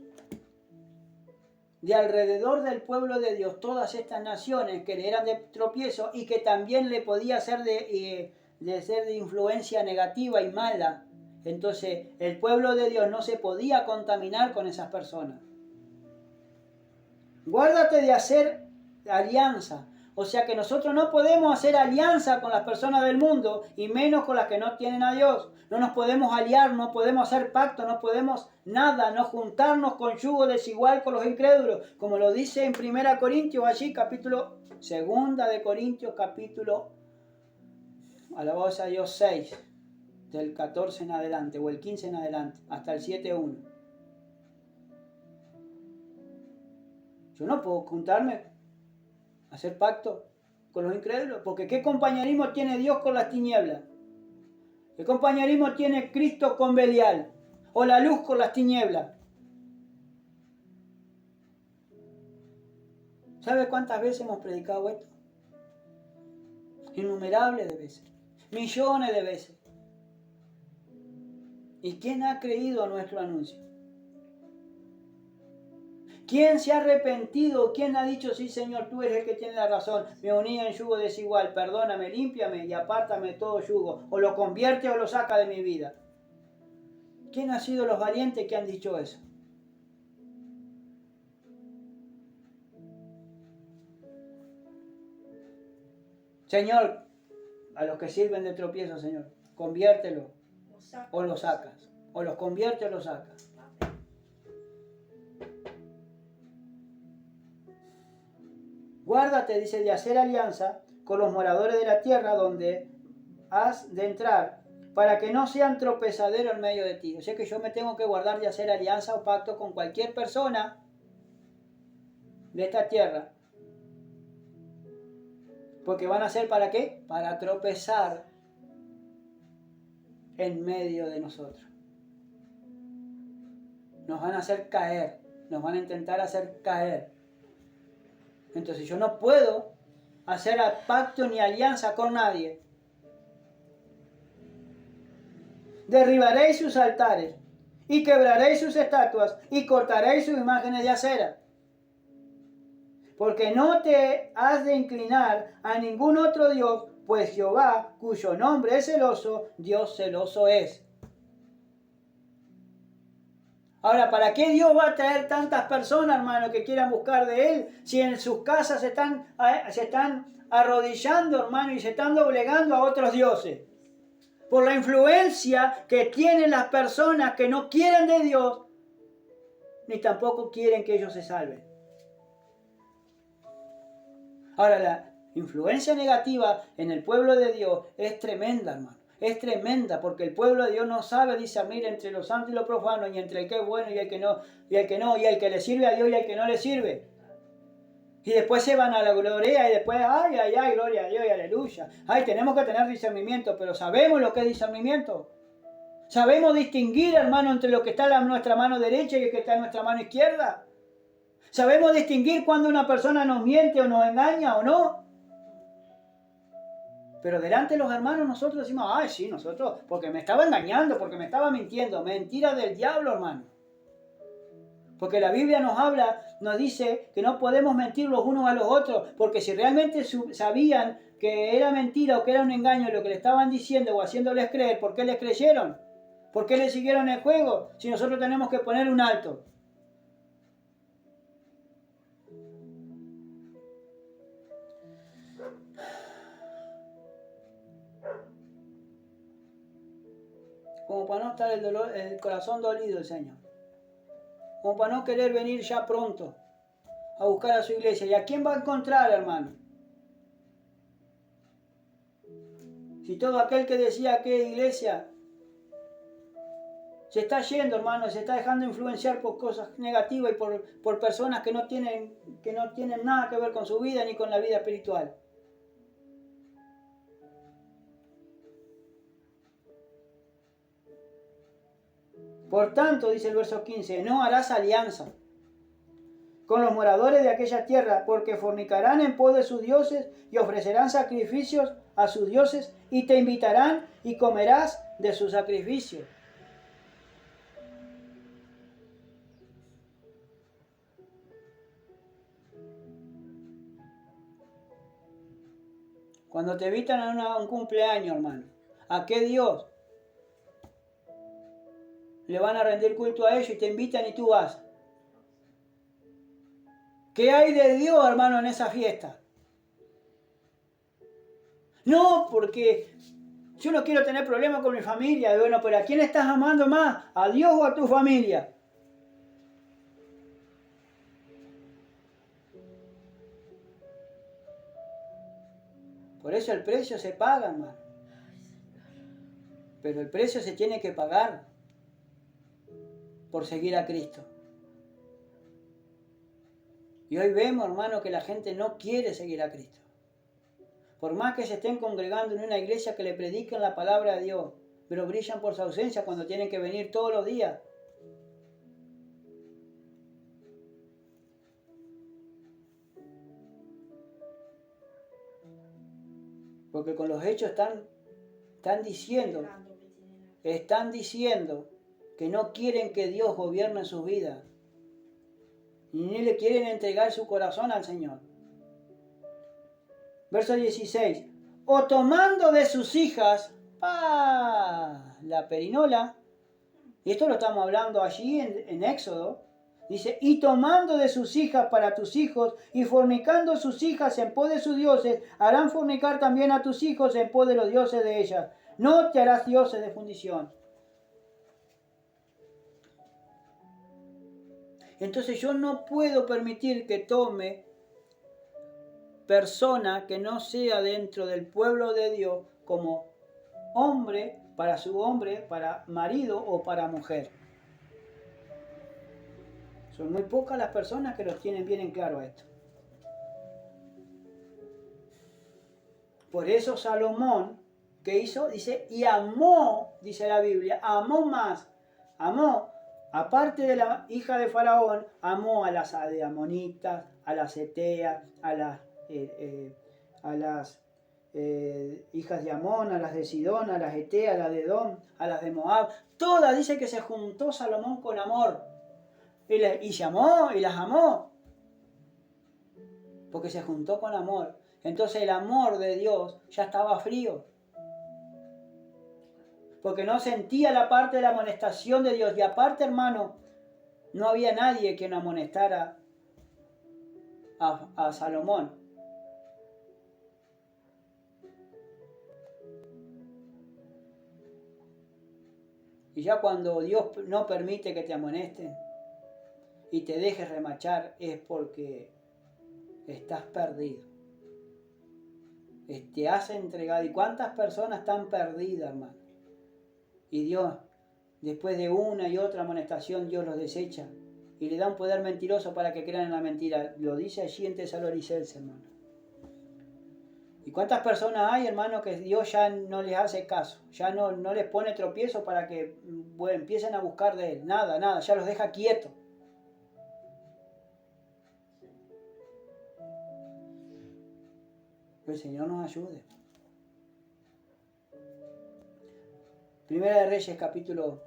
A: de alrededor del pueblo de Dios todas estas naciones que le eran de tropiezo y que también le podía ser de ser de influencia negativa y mala. Entonces el pueblo de Dios no se podía contaminar con esas personas. Guárdate de hacer alianza. O sea que nosotros no podemos hacer alianza con las personas del mundo y menos con las que no tienen a Dios. No nos podemos aliar, no podemos hacer pacto, no podemos nada, no juntarnos con yugo desigual con los incrédulos. Como lo dice en 1 Corintios, allí capítulo 2 de Corintios, capítulo, alabado sea Dios, 6, del 14 en adelante, o el 15 en adelante, hasta el 7:1. Yo no puedo juntarme, hacer pacto con los incrédulos, porque ¿qué compañerismo tiene Dios con las tinieblas? ¿Qué compañerismo tiene Cristo con Belial? ¿O la luz con las tinieblas? ¿Sabe cuántas veces hemos predicado esto? Innumerables de veces, millones de veces. ¿Y quién ha creído a nuestro anuncio? ¿Quién se ha arrepentido? ¿Quién ha dicho, sí Señor, tú eres el que tiene la razón? Me uní en yugo desigual, perdóname, límpiame y apártame de todo yugo. O lo convierte o lo saca de mi vida. ¿Quién ha sido los valientes que han dicho eso? Señor, a los que sirven de tropiezo, Señor, conviértelo o lo sacas. O los convierte o los sacas. Guárdate, dice, de hacer alianza con los moradores de la tierra donde has de entrar, para que no sean tropezaderos en medio de ti. O sea que yo me tengo que guardar de hacer alianza o pacto con cualquier persona de esta tierra. Porque van a ser ¿para qué? Para tropezar en medio de nosotros. Nos van a hacer caer, nos van a intentar hacer caer. Entonces yo no puedo hacer pacto ni alianza con nadie. Derribaréis sus altares y quebraréis sus estatuas y cortaréis sus imágenes de acera. Porque no te has de inclinar a ningún otro Dios, pues Jehová, cuyo nombre es celoso, Dios celoso es. Ahora, ¿para qué Dios va a traer tantas personas, hermano, que quieran buscar de Él, si en sus casas se están arrodillando, hermano, y se están doblegando a otros dioses? Por la influencia que tienen las personas que no quieren de Dios, ni tampoco quieren que ellos se salven. Ahora, la influencia negativa en el pueblo de Dios es tremenda, hermano. Es tremenda, porque el pueblo de Dios no sabe discernir entre lo santo y lo profano, y entre el que es bueno y el que no, y el que le sirve a Dios y el que no le sirve. Y después se van a la gloria y después, ay, ay, ay, gloria a Dios y aleluya. Ay, tenemos que tener discernimiento, pero ¿sabemos lo que es discernimiento? ¿Sabemos distinguir, hermano, entre lo que está en nuestra mano derecha y lo que está en nuestra mano izquierda? ¿Sabemos distinguir cuando una persona nos miente o nos engaña o no? Pero delante de los hermanos nosotros decimos, ay, sí, nosotros, porque me estaba engañando, porque me estaba mintiendo. Mentira del diablo, hermano. Porque la Biblia nos habla, nos dice que no podemos mentir los unos a los otros, porque si realmente sabían que era mentira o que era un engaño lo que le estaban diciendo o haciéndoles creer, ¿por qué les creyeron? ¿Por qué le siguieron el juego? Si nosotros tenemos que poner un alto. Como para no estar el corazón dolido el Señor. Como para no querer venir ya pronto a buscar a su iglesia. ¿Y a quién va a encontrar, hermano? Si todo aquel que decía que iglesia se está yendo, hermano, se está dejando influenciar por cosas negativas y por personas que no tienen nada que ver con su vida ni con la vida espiritual. Por tanto, dice el verso 15, no harás alianza con los moradores de aquella tierra, porque fornicarán en pos de sus dioses y ofrecerán sacrificios a sus dioses y te invitarán y comerás de sus sacrificios. Cuando te invitan a un cumpleaños, hermano, ¿a qué Dios le van a rendir culto a ellos y te invitan y tú vas? ¿Qué hay de Dios, hermano, en esa fiesta? No, porque yo no quiero tener problemas con mi familia. Bueno, pero ¿a quién estás amando más? ¿A Dios o a tu familia? Por eso el precio se paga, hermano. Pero el precio se tiene que pagar por seguir a Cristo. Y hoy vemos, hermano, que la gente no quiere seguir a Cristo. Por más que se estén congregando en una iglesia que le prediquen la palabra de Dios, pero brillan por su ausencia cuando tienen que venir todos los días. Porque con los hechos están diciendo que no quieren que Dios gobierne sus vidas. Ni le quieren entregar su corazón al Señor. Verso 16. O tomando de sus hijas la perinola. Y esto lo estamos hablando allí en Éxodo. Dice, y tomando de sus hijas para tus hijos, y fornicando sus hijas en pos de sus dioses, harán fornicar también a tus hijos en pos de los dioses de ellas. No te harás dioses de fundición. Entonces yo no puedo permitir que tome persona que no sea dentro del pueblo de Dios como hombre, para marido o para mujer. Son muy pocas las personas que los tienen bien en claro esto. Por eso Salomón, ¿qué hizo? Dice, y amó, dice la Biblia, amó, aparte de la hija de Faraón, amó a las amonitas, a las eteas, a las hijas de Amón, a las de Sidón, a las eteas, a las de Edom, a las de Moab. Todas dice que se juntó Salomón con amor. Y se amó y las amó. Porque se juntó con amor. Entonces el amor de Dios ya estaba frío. Porque no sentía la parte de la amonestación de Dios. Y aparte, hermano, no había nadie que amonestara a Salomón. Y ya cuando Dios no permite que te amonesten y te dejes remachar, es porque estás perdido. Te has entregado. ¿Y cuántas personas están perdidas, hermano? Y Dios, después de una y otra amonestación, Dios los desecha y le da un poder mentiroso para que crean en la mentira. Lo dice allí en Tesalonicenses, hermano. ¿Y cuántas personas hay, hermano, que Dios ya no les hace caso? Ya no les pone tropiezo para que empiecen a buscar de Él. Nada, ya los deja quietos. Que el Señor nos ayude. Primera de Reyes, capítulo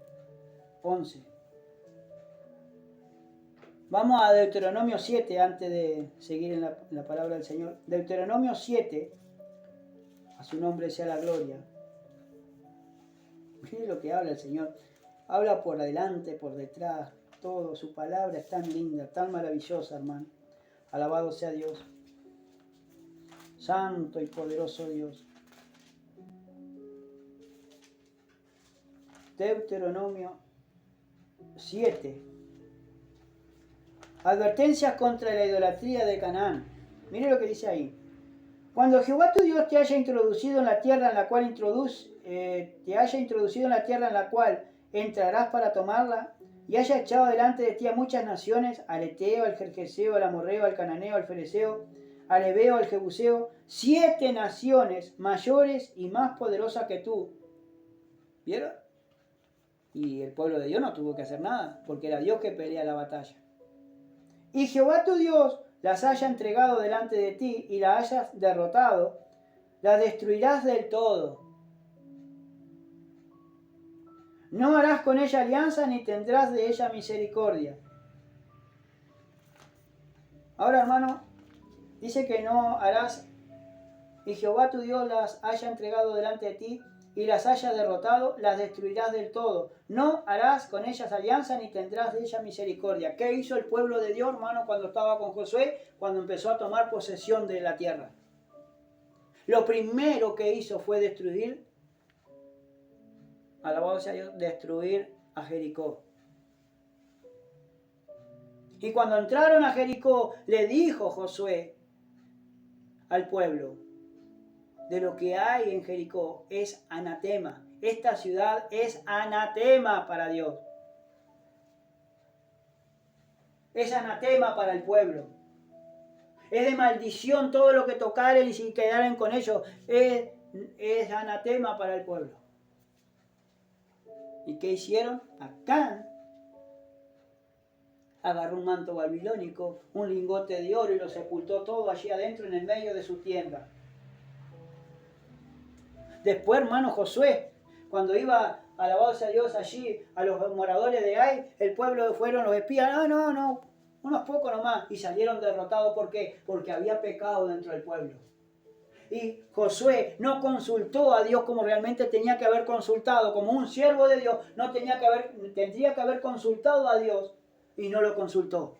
A: 11. Vamos a Deuteronomio 7 antes de seguir en la palabra del Señor. Deuteronomio 7, a su nombre sea la gloria. Miren lo que habla el Señor. Habla por adelante, por detrás, todo. Su palabra es tan linda, tan maravillosa, hermano. Alabado sea Dios. Santo y poderoso Dios. Deuteronomio 7. Advertencias contra la idolatría de Canaán. Mire lo que dice ahí. Cuando Jehová tu Dios te haya introducido en la tierra en la cual entrarás para tomarla, y haya echado delante de ti a muchas naciones, al Eteo, al Gergeseo, al Amorreo, al Cananeo, al Fereceo, al Ebeo, al Jebuseo, 7 naciones mayores y más poderosas que tú. ¿Vieron? Y el pueblo de Dios no tuvo que hacer nada, porque era Dios que pelea la batalla. Y Jehová tu Dios las haya entregado delante de ti y las hayas derrotado, las destruirás del todo. No harás con ella alianza ni tendrás de ella misericordia. Ahora, hermano, dice que no harás, y Jehová tu Dios las haya entregado delante de ti y las haya derrotado, las destruirás del todo. No harás con ellas alianza ni tendrás de ellas misericordia. ¿Qué hizo el pueblo de Dios, hermano, cuando estaba con Josué? Cuando empezó a tomar posesión de la tierra. Lo primero que hizo fue destruir, alabado sea Dios, destruir a Jericó. Y cuando entraron a Jericó, le dijo Josué al pueblo: de lo que hay en Jericó es anatema. Esta ciudad es anatema para Dios. Es anatema para el pueblo. Es de maldición todo lo que tocaren y si quedaren con ellos. Es anatema para el pueblo. ¿Y qué hicieron? Acán agarró un manto babilónico, un lingote de oro y lo sepultó todo allí adentro en el medio de su tienda. Después, hermano Josué, cuando iba, alabado sea Dios, allí a los moradores de Ai, el pueblo fueron los espías, no, unos pocos nomás, y salieron derrotados. ¿Por qué? Porque había pecado dentro del pueblo. Y Josué no consultó a Dios como realmente tenía que haber consultado, como un siervo de Dios, tendría que haber consultado a Dios y no lo consultó.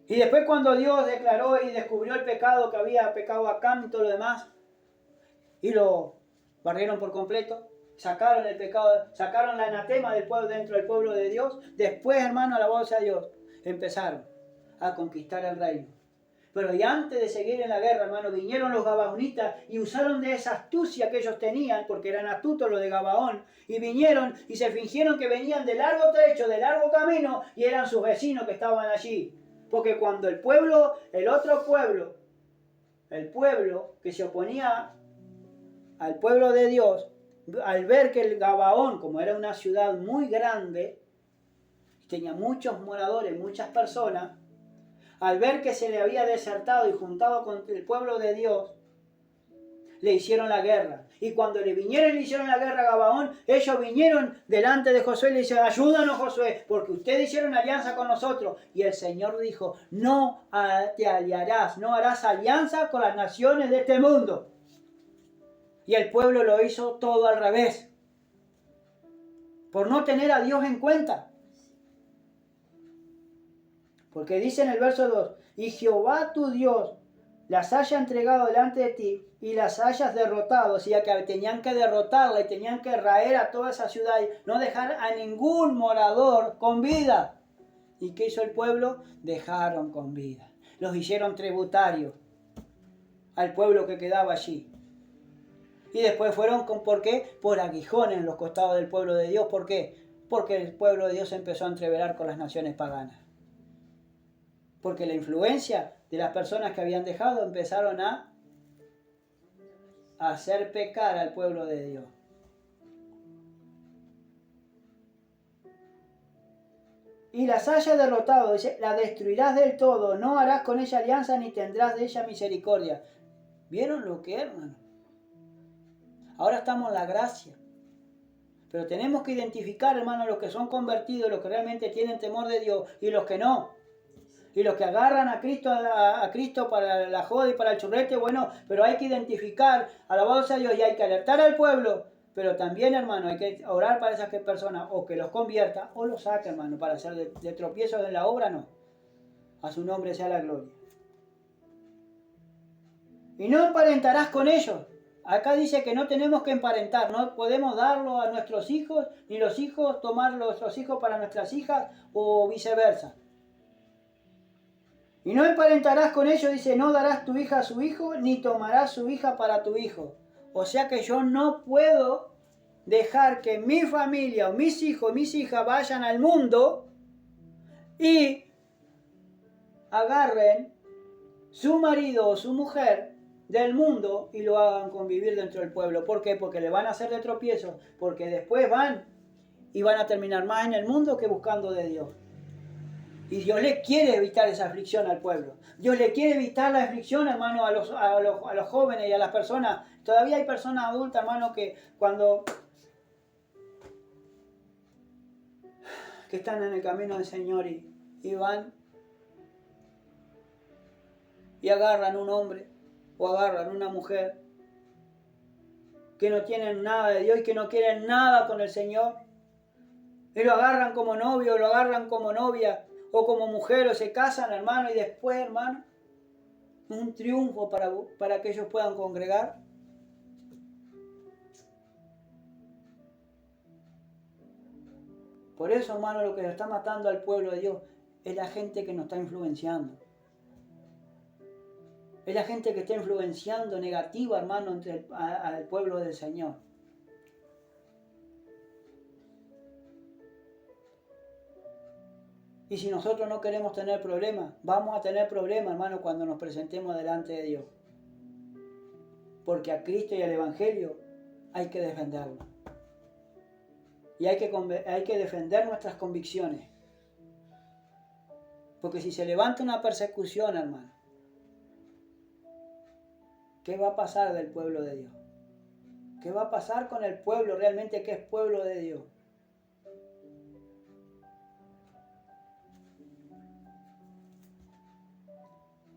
A: Y después cuando Dios declaró y descubrió el pecado que había pecado Acán y todo lo demás, y lo barrieron por completo, sacaron el pecado, sacaron la anatema del pueblo dentro del pueblo de Dios, después, hermano, alabado sea Dios, empezaron a conquistar el reino. Pero y antes de seguir en la guerra, hermano, vinieron los gabaonitas y usaron de esa astucia que ellos tenían, porque eran astutos los de Gabaón, y vinieron y se fingieron que venían de largo trecho, de largo camino, y eran sus vecinos que estaban allí. Porque cuando el pueblo que se oponía al pueblo de Dios, al ver que el Gabaón, como era una ciudad muy grande, tenía muchos moradores, muchas personas, al ver que se le había desertado y juntado con el pueblo de Dios, le hicieron la guerra. Y cuando le vinieron y le hicieron la guerra a Gabaón, ellos vinieron delante de Josué y le dijeron: ayúdanos, Josué, porque ustedes hicieron alianza con nosotros. Y el Señor dijo: no te aliarás, no harás alianza con las naciones de este mundo. Y el pueblo lo hizo todo al revés. por no tener a Dios en cuenta. Porque dice en el verso 2, y Jehová tu Dios las haya entregado delante de ti y las hayas derrotado. O sea que tenían que derrotarla y tenían que raer a toda esa ciudad y no dejar a ningún morador con vida. ¿Y qué hizo el pueblo? Dejaron con vida. Los hicieron tributarios al pueblo que quedaba allí. Y después fueron, ¿por qué? Por aguijones en los costados del pueblo de Dios. ¿Por qué? Porque el pueblo de Dios se empezó a entreverar con las naciones paganas. Porque la influencia de las personas que habían dejado empezaron a hacer pecar al pueblo de Dios. Y las haya derrotado, dice, la destruirás del todo, no harás con ella alianza ni tendrás de ella misericordia. ¿Vieron lo que es, hermano? Ahora estamos en la gracia. Pero tenemos que identificar, hermano, los que son convertidos, los que realmente tienen temor de Dios y los que no. Y los que agarran a Cristo para la joda y para el churrete, bueno, pero hay que identificar, alabado sea Dios, y hay que alertar al pueblo. Pero también, hermano, hay que orar para esas personas, o que los convierta, o los saque, hermano, para hacer de tropiezo en la obra, no. A su nombre sea la gloria. Y no emparentarás con ellos. Acá dice que no tenemos que emparentar, no podemos darlo a nuestros hijos, ni los hijos tomar nuestros hijos para nuestras hijas, o viceversa. Y no emparentarás con ellos, dice, no darás tu hija a su hijo, ni tomarás su hija para tu hijo. O sea que yo no puedo dejar que mi familia o mis hijos y mis hijas vayan al mundo y agarren su marido o su mujer del mundo y lo hagan convivir dentro del pueblo. ¿Por qué? Porque le van a hacer de tropiezo, porque después van y van a terminar más en el mundo que buscando de Dios. Y Dios le quiere evitar esa aflicción al pueblo. Dios le quiere evitar la aflicción, hermano, a los jóvenes y a las personas. Todavía hay personas adultas, hermano, que cuando que están en el camino del Señor y van y agarran un hombre o agarran una mujer que no tienen nada de Dios y que no quieren nada con el Señor. Y lo agarran como novio, lo agarran como novia o como mujer o se casan, hermano, y después, hermano, un triunfo para que ellos puedan congregar. Por eso, hermano, lo que nos está matando al pueblo de Dios es la gente que nos está influenciando. Es la gente que está influenciando negativa, hermano, al pueblo del Señor. Y si nosotros no queremos tener problemas, vamos a tener problemas, hermano, cuando nos presentemos delante de Dios. Porque a Cristo y al Evangelio hay que defenderlo. Y hay que defender nuestras convicciones. Porque si se levanta una persecución, hermano, ¿qué va a pasar del pueblo de Dios? ¿Qué va a pasar con el pueblo realmente que es pueblo de Dios?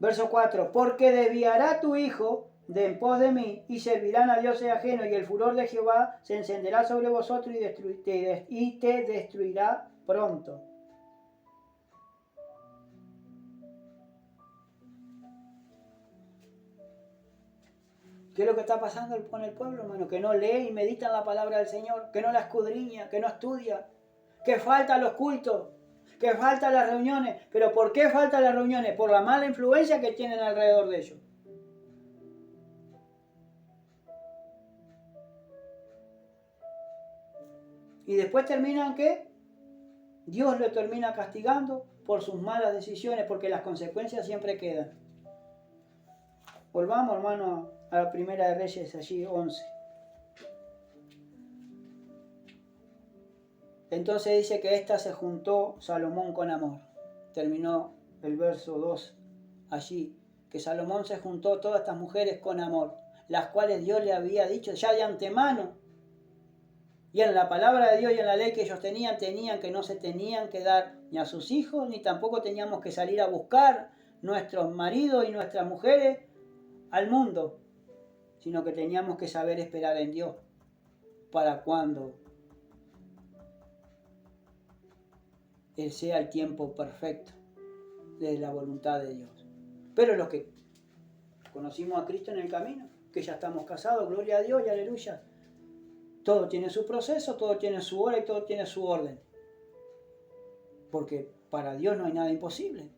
A: Verso 4. Porque desviará tu hijo de en pos de mí y servirán a dioses ajenos y el furor de Jehová se encenderá sobre vosotros y te destruirá pronto. ¿Qué es lo que está pasando con el pueblo, hermano? Que no lee y medita en la palabra del Señor, que no la escudriña, que no estudia, que faltan los cultos, que faltan las reuniones. ¿Pero por qué faltan las reuniones? Por la mala influencia que tienen alrededor de ellos. Y después terminan ¿qué? Dios lo termina castigando por sus malas decisiones, porque las consecuencias siempre quedan. Volvamos, hermano, a la Primera de Reyes, allí 11. Entonces dice que esta se juntó Salomón con amor. Terminó el verso 2 allí, que Salomón se juntó todas estas mujeres con amor, las cuales Dios le había dicho ya de antemano. Y en la palabra de Dios y en la ley que ellos tenían que no se tenían que dar ni a sus hijos, ni tampoco teníamos que salir a buscar nuestros maridos y nuestras mujeres al mundo, sino que teníamos que saber esperar en Dios para cuando sea el tiempo perfecto de la voluntad de Dios. Pero los que conocimos a Cristo en el camino, que ya estamos casados, gloria a Dios y aleluya. Todo tiene su proceso, todo tiene su hora y todo tiene su orden. Porque para Dios no hay nada imposible.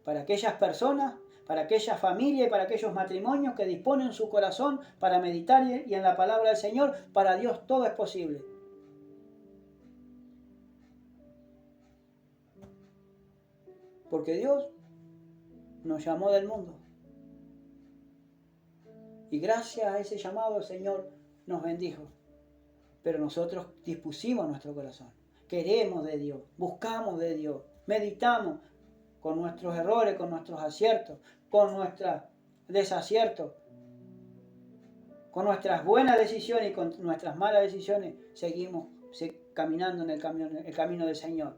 A: Para aquellas personas, para aquellas familias y para aquellos matrimonios que disponen su corazón para meditar y en la palabra del Señor, para Dios todo es posible. Porque Dios nos llamó del mundo. Y gracias a ese llamado el Señor nos bendijo. Pero nosotros dispusimos nuestro corazón. Queremos de Dios, buscamos de Dios, meditamos con nuestros errores, con nuestros aciertos, con nuestros desaciertos, con nuestras buenas decisiones y con nuestras malas decisiones, seguimos caminando en el camino del Señor.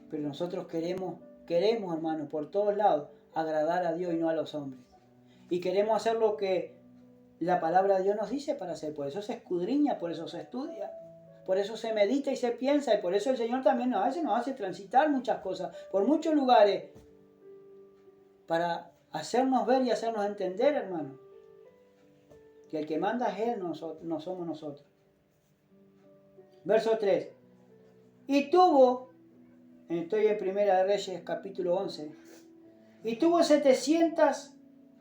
A: Pero nosotros queremos, hermanos, por todos lados, agradar a Dios y no a los hombres. Y queremos hacer lo que la palabra de Dios nos dice para hacer. Por eso se escudriña, por eso se estudia, por eso se medita y se piensa. Y por eso el Señor también nos hace transitar muchas cosas, por muchos lugares, para hacernos ver y hacernos entender, hermano, que el que manda es Él, no somos nosotros. Verso 3. Y tuvo, estoy en Primera de Reyes, capítulo 11, y tuvo 700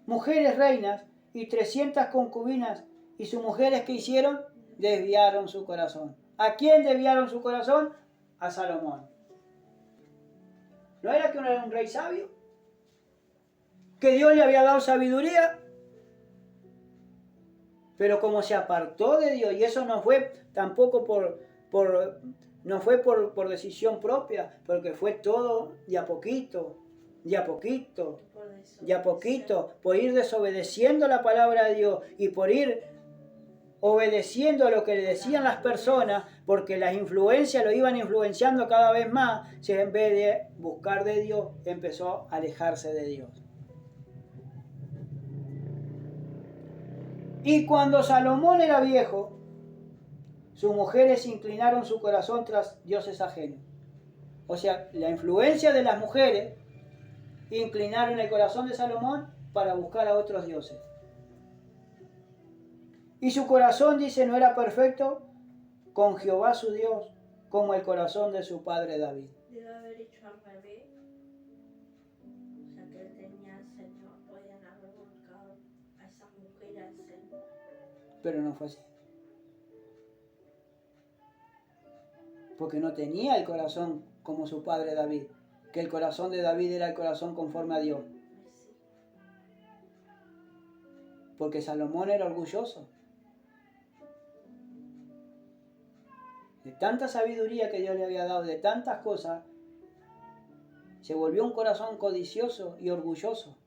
A: mujeres reinas y 300 concubinas, y sus mujeres, ¿qué hicieron? Desviaron su corazón. ¿A quién desviaron su corazón? A Salomón. ¿No era que era un rey sabio? ¿Que Dios le había dado sabiduría? Pero como se apartó de Dios, y eso no fue tampoco no fue por decisión propia, porque fue todo de a poquito, por ir desobedeciendo la palabra de Dios y por ir obedeciendo a lo que le decían las personas, porque las influencias lo iban influenciando cada vez más, en vez de buscar de Dios, empezó a alejarse de Dios. Y cuando Salomón era viejo, sus mujeres inclinaron su corazón tras dioses ajenos. O sea, la influencia de las mujeres inclinaron el corazón de Salomón para buscar a otros dioses. Y su corazón, dice, no era perfecto con Jehová su Dios, como el corazón de su padre David.
B: Debe haber hecho al revés. O sea, que él tenía al Señor, podían haber volcado a esa mujer al Señor.
A: Pero no fue así. Porque no tenía el corazón como su padre David, que el corazón de David era el corazón conforme a Dios. Porque Salomón era orgulloso. De tanta sabiduría que Dios le había dado, de tantas cosas, se volvió un corazón codicioso y orgulloso.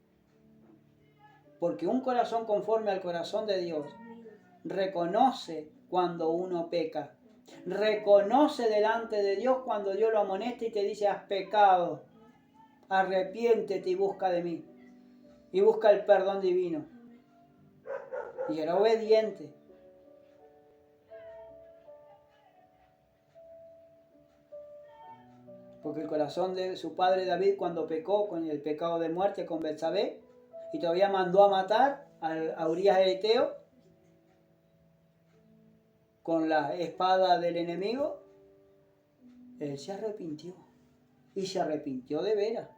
A: Porque un corazón conforme al corazón de Dios reconoce cuando uno peca. Reconoce delante de Dios cuando Dios lo amonesta y te dice: has pecado, arrepiéntete y busca de mí. Y busca el perdón divino. Y era obediente. Porque el corazón de su padre David, cuando pecó con el pecado de muerte con Betsabé, y todavía mandó a matar a Urías el Eteo con la espada del enemigo, él se arrepintió. Y se arrepintió de veras.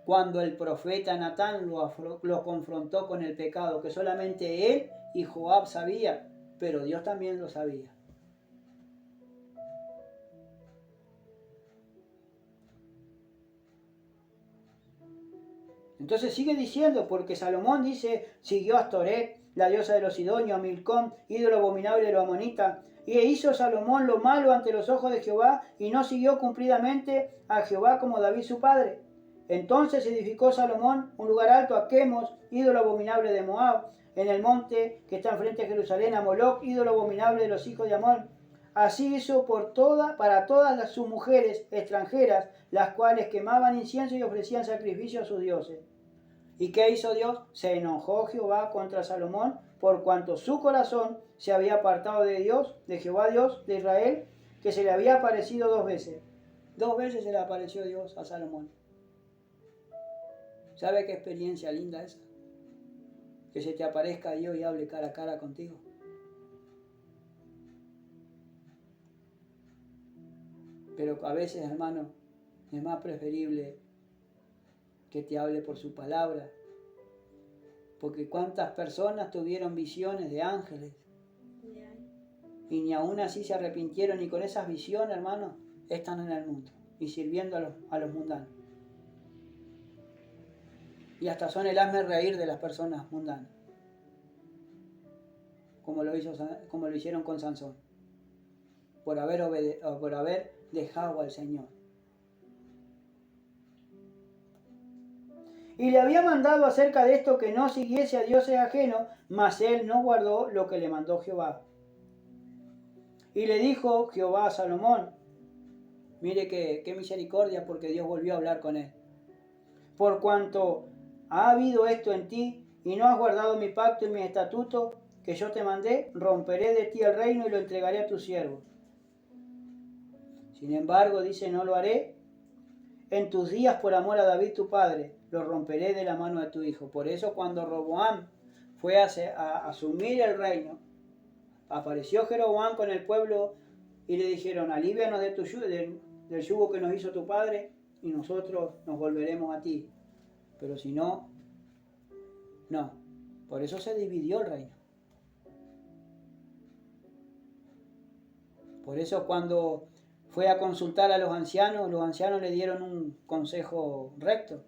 A: Cuando el profeta Natán lo confrontó con el pecado, que solamente él y Joab sabía, pero Dios también lo sabía. Entonces sigue diciendo, porque Salomón dice, siguió a Astoret, la diosa de los sidonios, a Milcom, ídolo abominable de los amonitas, y hizo Salomón lo malo ante los ojos de Jehová, y no siguió cumplidamente a Jehová como David su padre. Entonces edificó Salomón un lugar alto a Quemos, ídolo abominable de Moab, en el monte que está enfrente de Jerusalén, a Moloc, ídolo abominable de los hijos de Amón. Así hizo para todas sus mujeres extranjeras, las cuales quemaban incienso y ofrecían sacrificio a sus dioses. ¿Y qué hizo Dios? Se enojó Jehová contra Salomón por cuanto su corazón se había apartado de Dios, de Jehová Dios de Israel, que se le había aparecido 2 veces. 2 veces se le apareció Dios a Salomón. ¿Sabe qué experiencia linda esa? Que se te aparezca Dios y hable cara a cara contigo. Pero a veces, hermano, es más preferible que te hable por su palabra. Porque cuántas personas tuvieron visiones de ángeles y ni aún así se arrepintieron, y con esas visiones, hermano, están en el mundo y sirviendo a los mundanos. Y hasta son el hazme reír de las personas mundanas, como lo hicieron con Sansón, por haber dejado al Señor. Y le había mandado acerca de esto que no siguiese a dioses ajenos, mas él no guardó lo que le mandó Jehová. Y le dijo Jehová a Salomón, mire qué misericordia, porque Dios volvió a hablar con él. Por cuanto ha habido esto en ti, y no has guardado mi pacto y mi estatuto que yo te mandé, romperé de ti el reino y lo entregaré a tus siervos. Sin embargo, dice, no lo haré en tus días por amor a David tu padre, lo romperé de la mano de tu hijo. Por eso cuando Roboam fue a asumir el reino, apareció Jeroboam con el pueblo y le dijeron, alívianos de del yugo que nos hizo tu padre y nosotros nos volveremos a ti. Pero si no, no. Por eso se dividió el reino. Por eso cuando fue a consultar a los ancianos le dieron un consejo recto.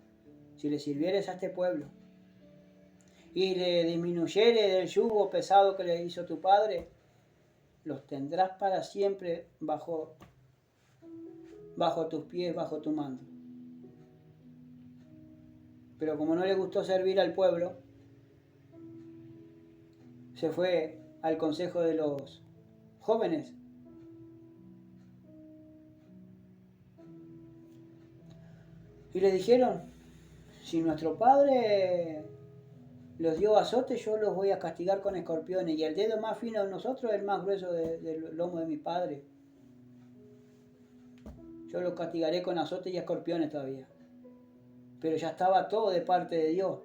A: Si le sirvieres a este pueblo y le disminuyere del yugo pesado que le hizo tu padre, los tendrás para siempre bajo tus pies, bajo tu mando. Pero como no le gustó servir al pueblo, se fue al consejo de los jóvenes. Y le dijeron, si nuestro padre los dio azote, yo los voy a castigar con escorpiones, y el dedo más fino de nosotros es el más grueso del lomo de mi padre. Yo los castigaré con azote y escorpiones todavía. Pero ya estaba todo de parte de Dios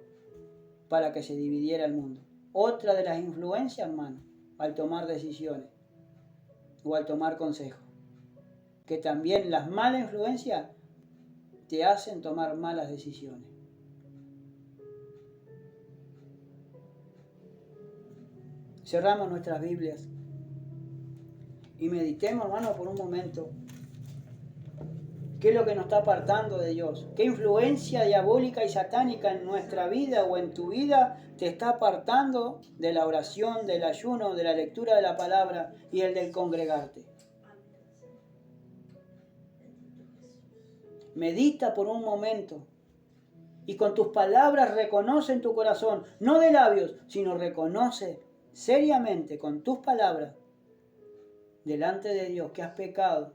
A: para que se dividiera el mundo. Otra de las influencias, hermano, al tomar decisiones o al tomar consejos, que también las malas influencias te hacen tomar malas decisiones. Cerramos nuestras Biblias y meditemos, hermano, por un momento. ¿Qué es lo que nos está apartando de Dios? ¿Qué influencia diabólica y satánica en nuestra vida o en tu vida te está apartando de la oración, del ayuno, de la lectura de la palabra y el del congregarte? Medita por un momento y con tus palabras reconoce en tu corazón, no de labios, sino reconoce seriamente con tus palabras delante de Dios que has pecado,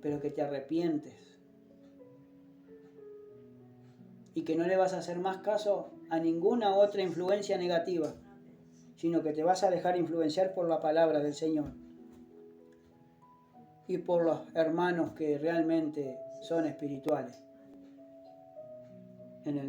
A: pero que te arrepientes y que no le vas a hacer más caso a ninguna otra influencia negativa, sino que te vas a dejar influenciar por la palabra del Señor y por los hermanos que realmente son espirituales. En el